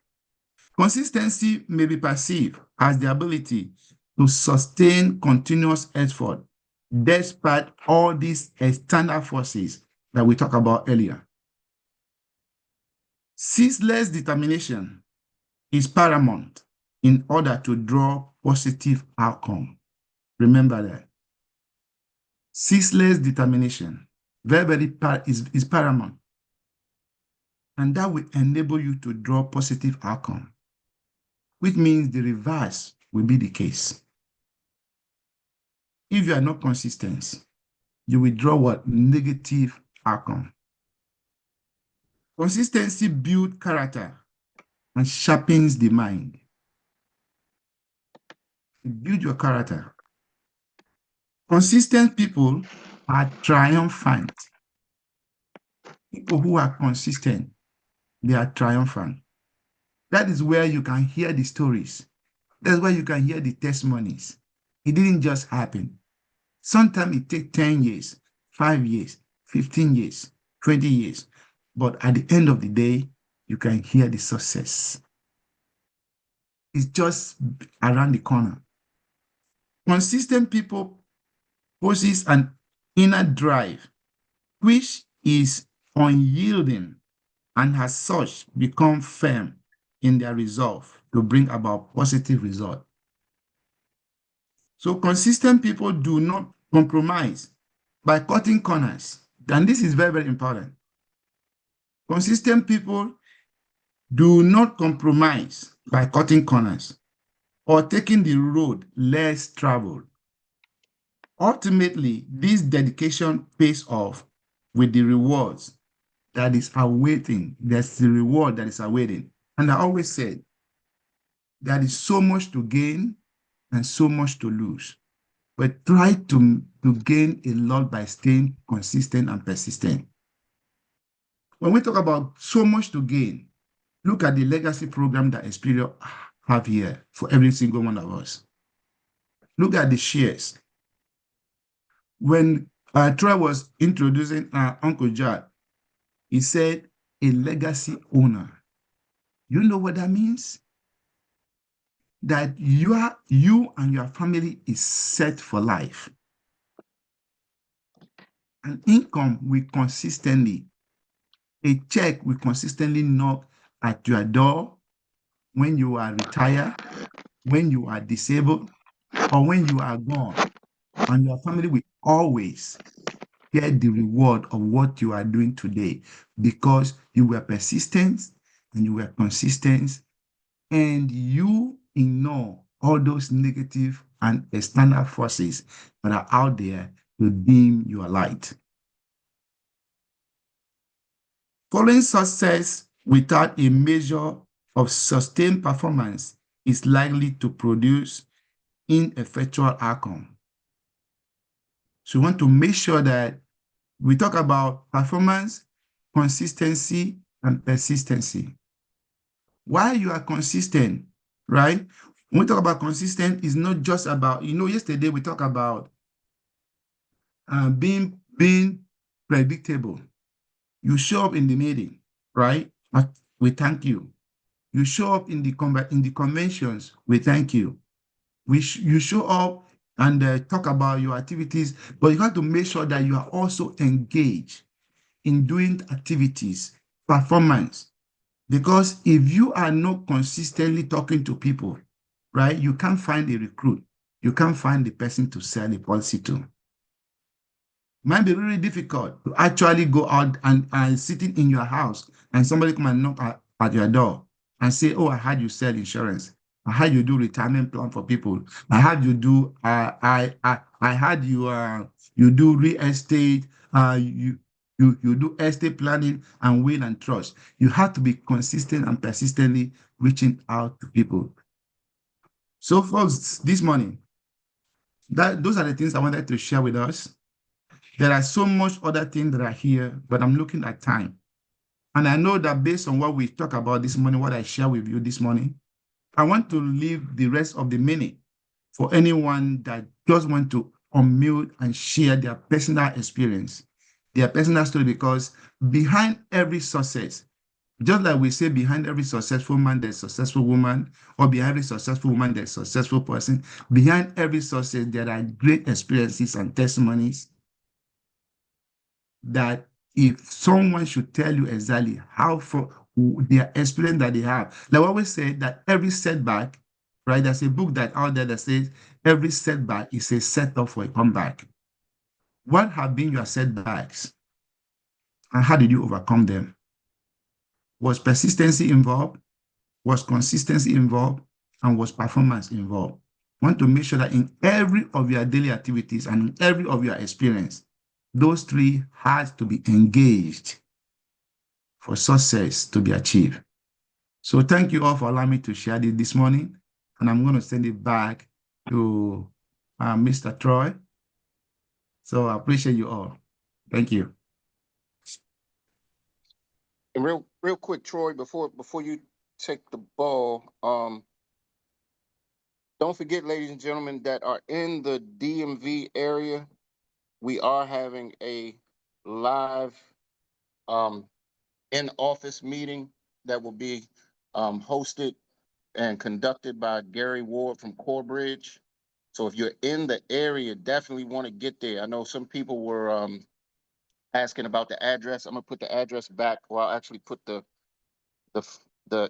Consistency may be perceived as the ability to sustain continuous effort despite all these external forces that we talked about earlier. Ceaseless determination is paramount in order to draw positive outcome. Remember that. Ceaseless determination is paramount. And that will enable you to draw positive outcome, which means the reverse will be the case. If you are not consistent, you will draw what? Negative outcome. Consistency builds character and sharpens the mind. It builds your character. Consistent people are triumphant. People who are consistent, they are triumphant. That is where you can hear the stories. That's where you can hear the testimonies. It didn't just happen. Sometimes it takes 10 years, 5 years, 15 years, 20 years. But at the end of the day, you can hear the success. It's just around the corner. Consistent people possess an inner drive, which is unyielding and as such become firm in their resolve to bring about positive result. So consistent people do not compromise by cutting corners. And this is very, very important. Consistent people do not compromise by cutting corners or taking the road less traveled. Ultimately, this dedication pays off with the rewards that is awaiting. There's the reward that is awaiting. And I always said, there is so much to gain and so much to lose. But try to gain a lot by staying consistent and persistent. When we talk about so much to gain, look at the legacy program that Xperts have here for every single one of us. Look at the shares. When Troy was introducing Uncle Jack, he said a legacy owner. You know what that means? That you and your family is set for life. An income will consistently, a check will consistently knock at your door when you are retired, when you are disabled, or when you are gone. And your family will always get the reward of what you are doing today because you were persistent and you were consistent and you ignore all those negative and external forces that are out there to dim your light. Following success without a measure of sustained performance is likely to produce ineffectual outcome. So we want to make sure that we talk about performance, consistency, and persistency. Why you are consistent, right? When we talk about consistent, it's not just about, yesterday we talked about being predictable. You show up in the meeting, right? We thank you. You show up in the conventions, we thank you. You show up and talk about your activities, but you have to make sure that you are also engaged in doing activities, performance. Because if you are not consistently talking to people, right, you can't find a recruit. You can't find the person to sell the policy to. Might be really difficult to actually go out and sitting in your house and somebody come and knock at your door and say, oh, I heard you sell insurance. I heard you do retirement plan for people. I heard you do, I heard you do real estate, you do estate planning and will and trust. You have to be consistent and persistently reaching out to people. So folks, this morning, those are the things I wanted to share with us. There are so much other things that are here, but I'm looking at time. And I know that based on what we talk about this morning, what I share with you this morning, I want to leave the rest of the minute for anyone that just want to unmute and share their personal experience, their personal story, because behind every success, just like we say behind every successful man, there's a successful woman, or behind every successful woman, there's a successful person. Behind every success, there are great experiences and testimonies that if someone should tell you exactly how for their experience that they have, like I always say that every setback, right? There's a book that out there that says every setback is a setup for a comeback. What have been your setbacks and how did you overcome them? Was persistency involved? Was consistency involved? And was performance involved? I want to make sure that in every of your daily activities and in every of your experience, those three has to be engaged for success to be achieved. So thank you all for allowing me to share this morning. And I'm going to send it back to Mr. Troy. So I appreciate you all. Thank you. And real quick, Troy, before you take the ball, don't forget, ladies and gentlemen, that are in the DMV area, we are having a live in-office meeting that will be hosted and conducted by Gary Ward from Corebridge. So if you're in the area, definitely want to get there. I know some people were asking about the address. I'm gonna put the address back, or I'll actually put the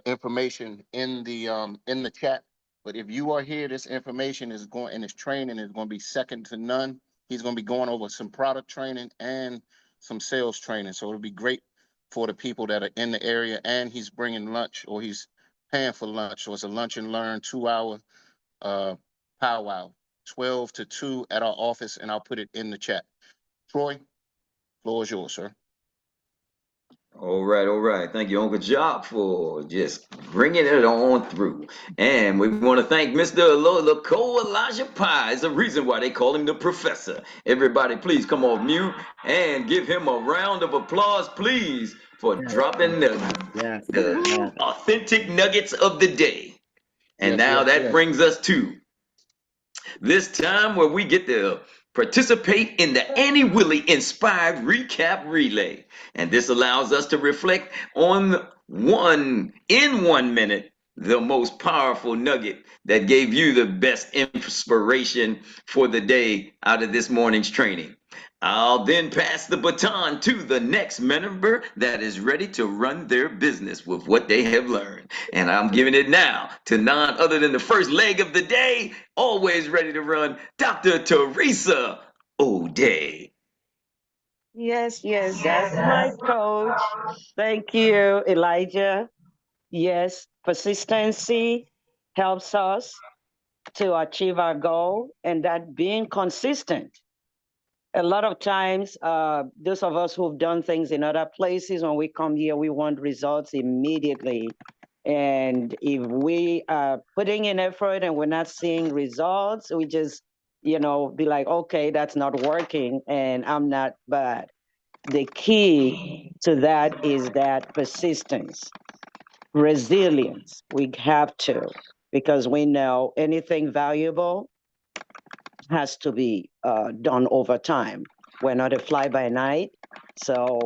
information in the chat. But if you are here, this information is going, and this training is going to be second to none. He's going to be going over some product training and some sales training. So it'll be great for the people that are in the area, and he's bringing lunch, or he's paying for lunch. So it's a lunch and learn 2-hour powwow, 12 to 2 at our office, and I'll put it in the chat. Troy, floor is yours, sir. All right. Thank you, Uncle Jock, for just bringing it on through. And we want to thank Mr. Lacole Elijah Pye. It's the reason why they call him the professor. Everybody, please come off mute and give him a round of applause, please, for dropping the authentic nuggets of the day. And now that brings us to This time where we get to participate in the Annie Willie Inspired Recap Relay. And this allows us to reflect on in 1 minute, the most powerful nugget that gave you the best inspiration for the day out of this morning's training. I'll then pass the baton to the next member that is ready to run their business with what they have learned. And I'm giving it now to none other than the first leg of the day, always ready to run, Dr. Teresa O'Day. Yes, that's my coach. Thank you, Elijah. Yes, persistency helps us to achieve our goal, and that being consistent. A lot of times, those of us who've done things in other places, when we come here, we want results immediately. And if we are putting in effort and we're not seeing results, we just, be like, okay, that's not working and I'm not bad. The key to that is that persistence, resilience. We have to, because we know anything valuable has to be done over time. We're not a fly by night. So,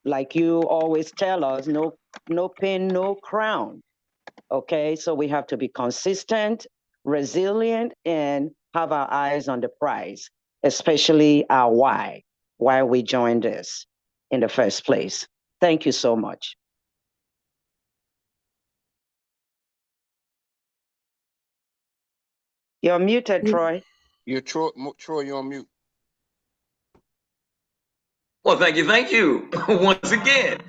like you always tell us, no pin, no crown. Okay, so we have to be consistent, resilient, and have our eyes on the prize, especially our why we joined this in the first place. Thank you so much. You're muted, Troy. You're Troy, you're on mute. Well, thank you once again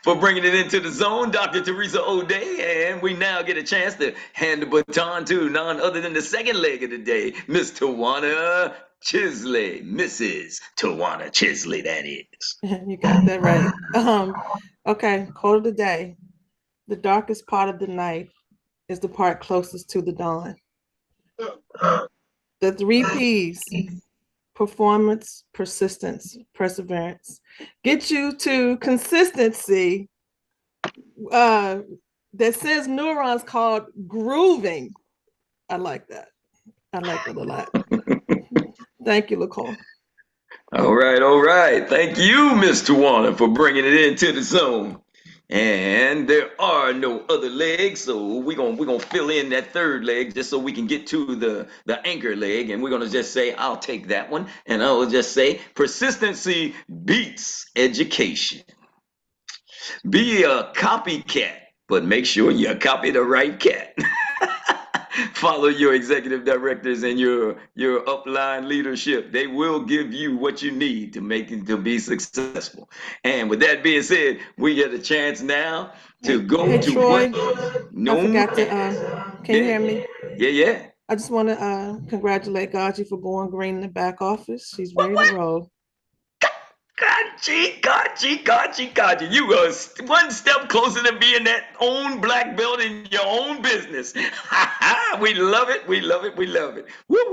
for bringing it into the zone, Dr. Teresa O'Day. And we now get a chance to hand the baton to none other than the second leg of the day, Miss Tawana Chisley. Mrs. Tawana Chisley, that is. You got that right. Okay, quote of the day. The darkest part of the night is the part closest to the dawn. The 3 P's: performance, persistence, perseverance. Get you to consistency. That says neurons called grooving. I like that. I like that a lot. Thank you, Nicole. All right. Thank you, Miss Tawana, for bringing it into the zone. And there are no other legs, so we're gonna fill in that third leg just so we can get to the anchor leg, and we're gonna just say, I'll take that one, and I'll just say, persistency beats education. Be a copycat, but make sure you copy the right cat. Follow your executive directors and your upline leadership. They will give you what you need to make it to be successful. And with that being said, we get a chance now to go to Troy, No, I forgot to. Can you hear me? Yeah. I just want to congratulate Gaji for going green in the back office. She's ready to roll. Gaji. You are one step closer to being that own black belt in your own business. We love it. Woo,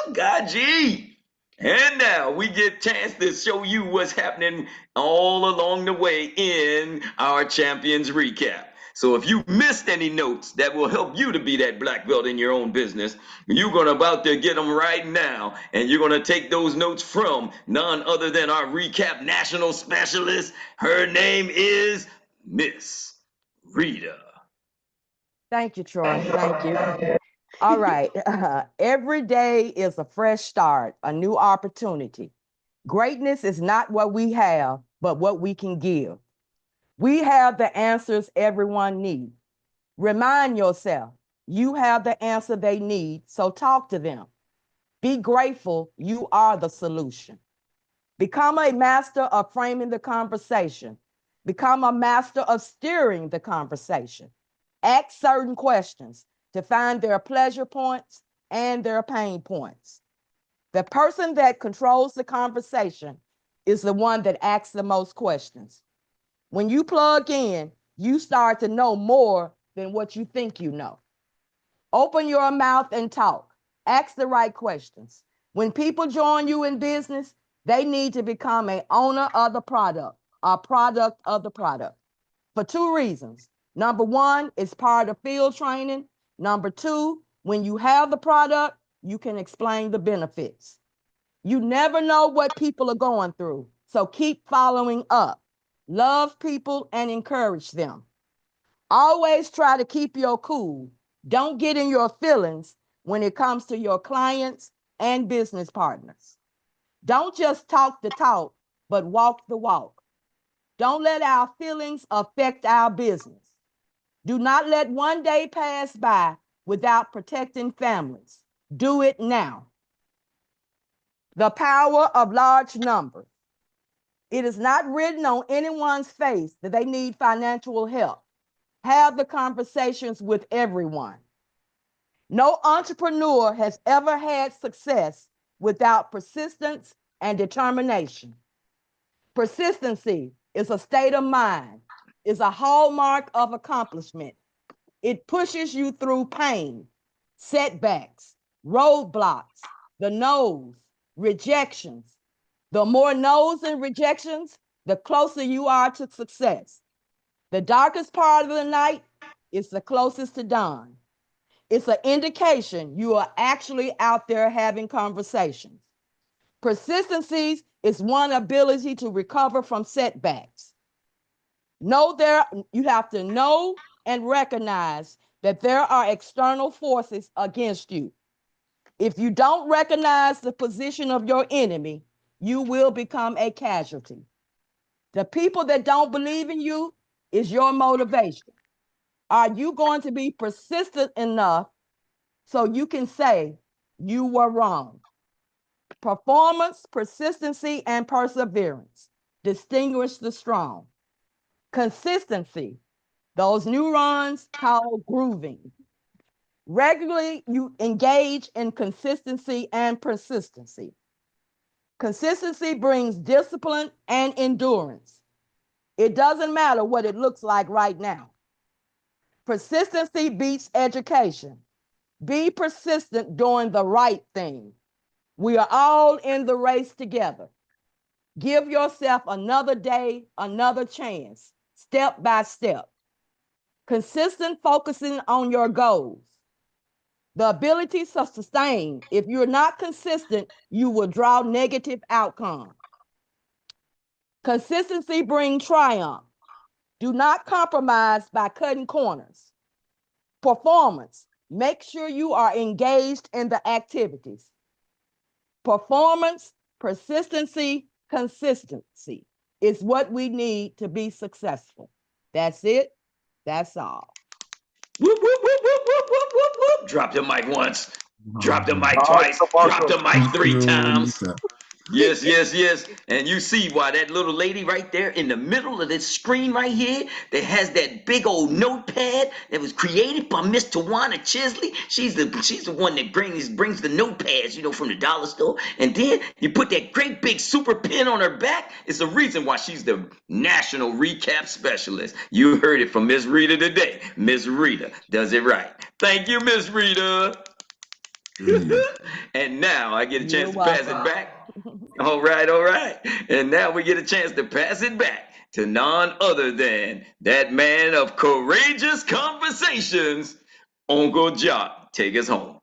Gaji. And now we get a chance to show you what's happening all along the way in our Champions Recap. So if you missed any notes that will help you to be that black belt in your own business, you're going to about to get them right now. And you're going to take those notes from none other than our recap national specialist. Her name is Miss Rita. Thank you, Troy. Thank you. All right. Every day is a fresh start, a new opportunity. Greatness is not what we have, but what we can give. We have the answers everyone needs. Remind yourself, you have the answer they need, so talk to them. Be grateful, you are the solution. Become a master of framing the conversation. Become a master of steering the conversation. Ask certain questions to find their pleasure points and their pain points. The person that controls the conversation is the one that asks the most questions. When you plug in, you start to know more than what you think you know. Open your mouth and talk. Ask the right questions. When people join you in business, they need to become an owner of the product, a product of the product, for 2 reasons. Number 1, it's part of field training. Number 2, When you have the product, you can explain the benefits. You never know what people are going through, so keep following up. Love people and encourage them. Always try to keep your cool. Don't get in your feelings when it comes to your clients and business partners. Don't just talk the talk, but walk the walk. Don't let our feelings affect our business. Do not let one day pass by without protecting families. Do it now. The power of large numbers. It is not written on anyone's face that they need financial help. Have the conversations with everyone. No entrepreneur has ever had success without persistence and determination. Persistency is a state of mind, is a hallmark of accomplishment. It pushes you through pain, setbacks, roadblocks, the no's, rejections. The more no's and rejections, the closer you are to success. The darkest part of the night is the closest to dawn. It's an indication you are actually out there having conversations. Persistency is one ability to recover from setbacks. You have to know and recognize that there are external forces against you. If you don't recognize the position of your enemy, you will become a casualty. The people that don't believe in you is your motivation. Are you going to be persistent enough so you can say you were wrong? Performance, persistency, and perseverance distinguish the strong. Consistency, those neurons called grooving. Regularly, you engage in consistency and persistency. Consistency brings discipline and endurance. It doesn't matter what it looks like right now. Persistency beats education. Be persistent doing the right thing. We are all in the race together. Give yourself another day, another chance, step by step. Consistent focusing on your goals. The ability to sustain. If you're not consistent, you will draw negative outcomes. Consistency brings triumph. Do not compromise by cutting corners. Performance. Make sure you are engaged in the activities. Performance, persistency, consistency is what we need to be successful. That's it. That's all. Whoop, whoop, whoop, whoop, whoop, whoop, whoop, whoop. Drop the mic once. Drop the mic twice. Drop the mic 3 times. Yes, yes, yes. And you see why that little lady right there in the middle of this screen right here that has that big old notepad that was created by Miss Tawana Chisley. She's the one that brings the notepads, from the dollar store. And then you put that great big super pen on her back. It's the reason why she's the national recap specialist. You heard it from Miss Rita today. Miss Rita does it right. Thank you, Miss Rita. And now I get a chance to pass it back. All right. And now we get a chance to pass it back to none other than that man of courageous conversations, Uncle Jock. Take us home.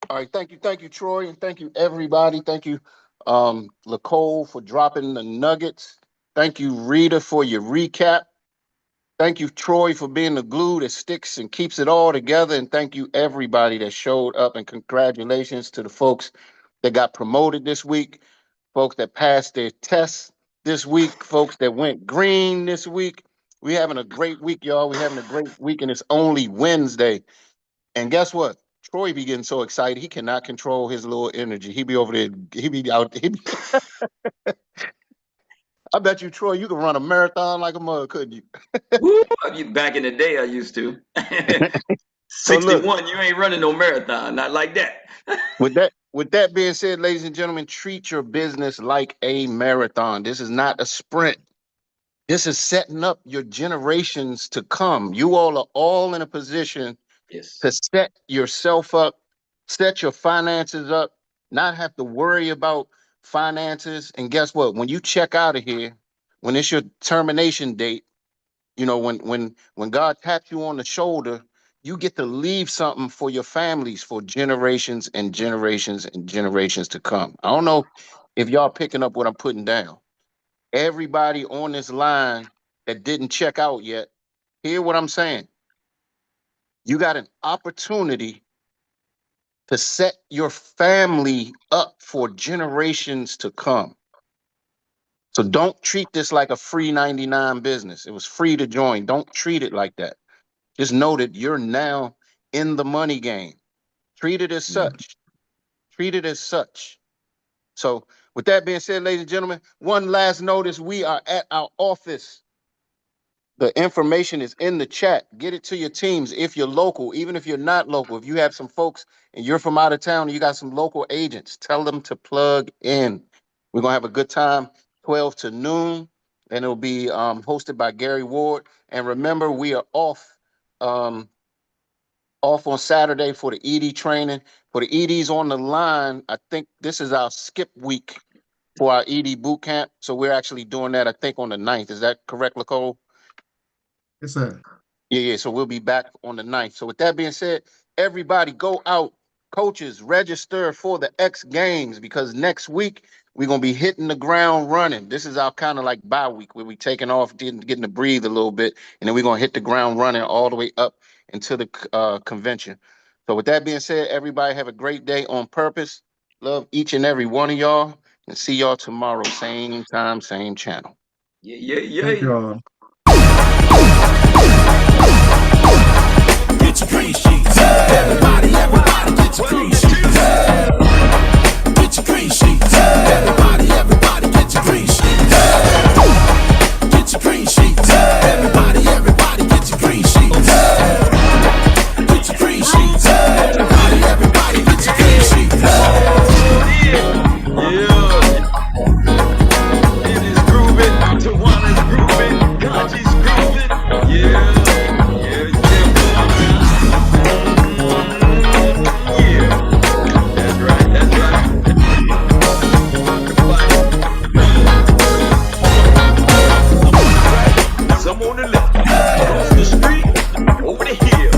All right, thank you, Troy, and thank you, everybody. Thank you, Lacole, for dropping the nuggets. Thank you, Rita, for your recap. Thank you, Troy, for being the glue that sticks and keeps it all together. And thank you, everybody that showed up. And congratulations to the folks that got promoted this week, folks that passed their tests this week, folks that went green this week. We're having a great week, y'all. We're having a great week, and it's only Wednesday. And guess what? Troy be getting so excited, he cannot control his little energy. He be over there, he be out. I bet you, Troy, you could run a marathon like a mug, couldn't you? Woo, back in the day, I used to. 61, you ain't running no marathon, not like that. With that being said, ladies and gentlemen, treat your business like a marathon. This is not a sprint. This is setting up your generations to come. You all are all in a position to set yourself up, set your finances up, not have to worry about finances. And guess what? When you check out of here, when it's your termination date, when God taps you on the shoulder, you get to leave something for your families for generations and generations and generations to come. I don't know if y'all picking up what I'm putting down. Everybody on this line that didn't check out yet, hear what I'm saying. You got an opportunity to set your family up for generations to come. So don't treat this like a free 99 business. It was free to join. Don't treat it like that. Just know that you're now in the money game. Treat it as such. Treat it as such. So with that being said, ladies and gentlemen, one last notice, we are at our office. The information is in the chat. Get it to your teams if you're local, even if you're not local. If you have some folks and you're from out of town and you got some local agents, tell them to plug in. We're going to have a good time, 12 to noon, and it'll be hosted by Gary Ward. And remember, we are off on Saturday for the ED training. For the EDs on the line, I think this is our skip week for our ED boot camp. So we're actually doing that, I think, on the 9th. Is that correct, Nicole? Yes, sir. Yeah. So we'll be back on the 9th. So with that being said, everybody go out. Coaches, register for the X Games because next week we're going to be hitting the ground running. This is our kind of like bye week where we're taking off, getting to breathe a little bit, and then we're going to hit the ground running all the way up into the convention. So with that being said, everybody have a great day on purpose. Love each and every one of y'all, and see y'all tomorrow, same time, same channel. Yeah. Thank you all. Get your green sheets. Everybody get your green sheets. Get your green sheets. Everybody get your green sheets. Get your green sheets. Everybody get your green sheets. Get your green sheets. Everybody get your green sheets. It is grooving. Tawana's grooving. Kaji's grooving. Yeah. Some on the left, across the street, over the hill.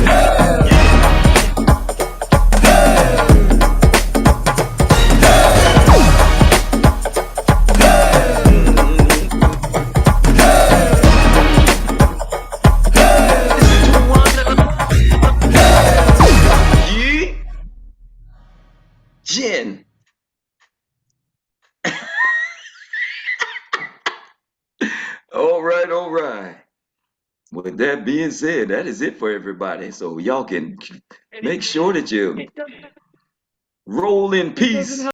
Jen. All right. With that being said, that is it for everybody. So y'all can make sure that you roll in peace.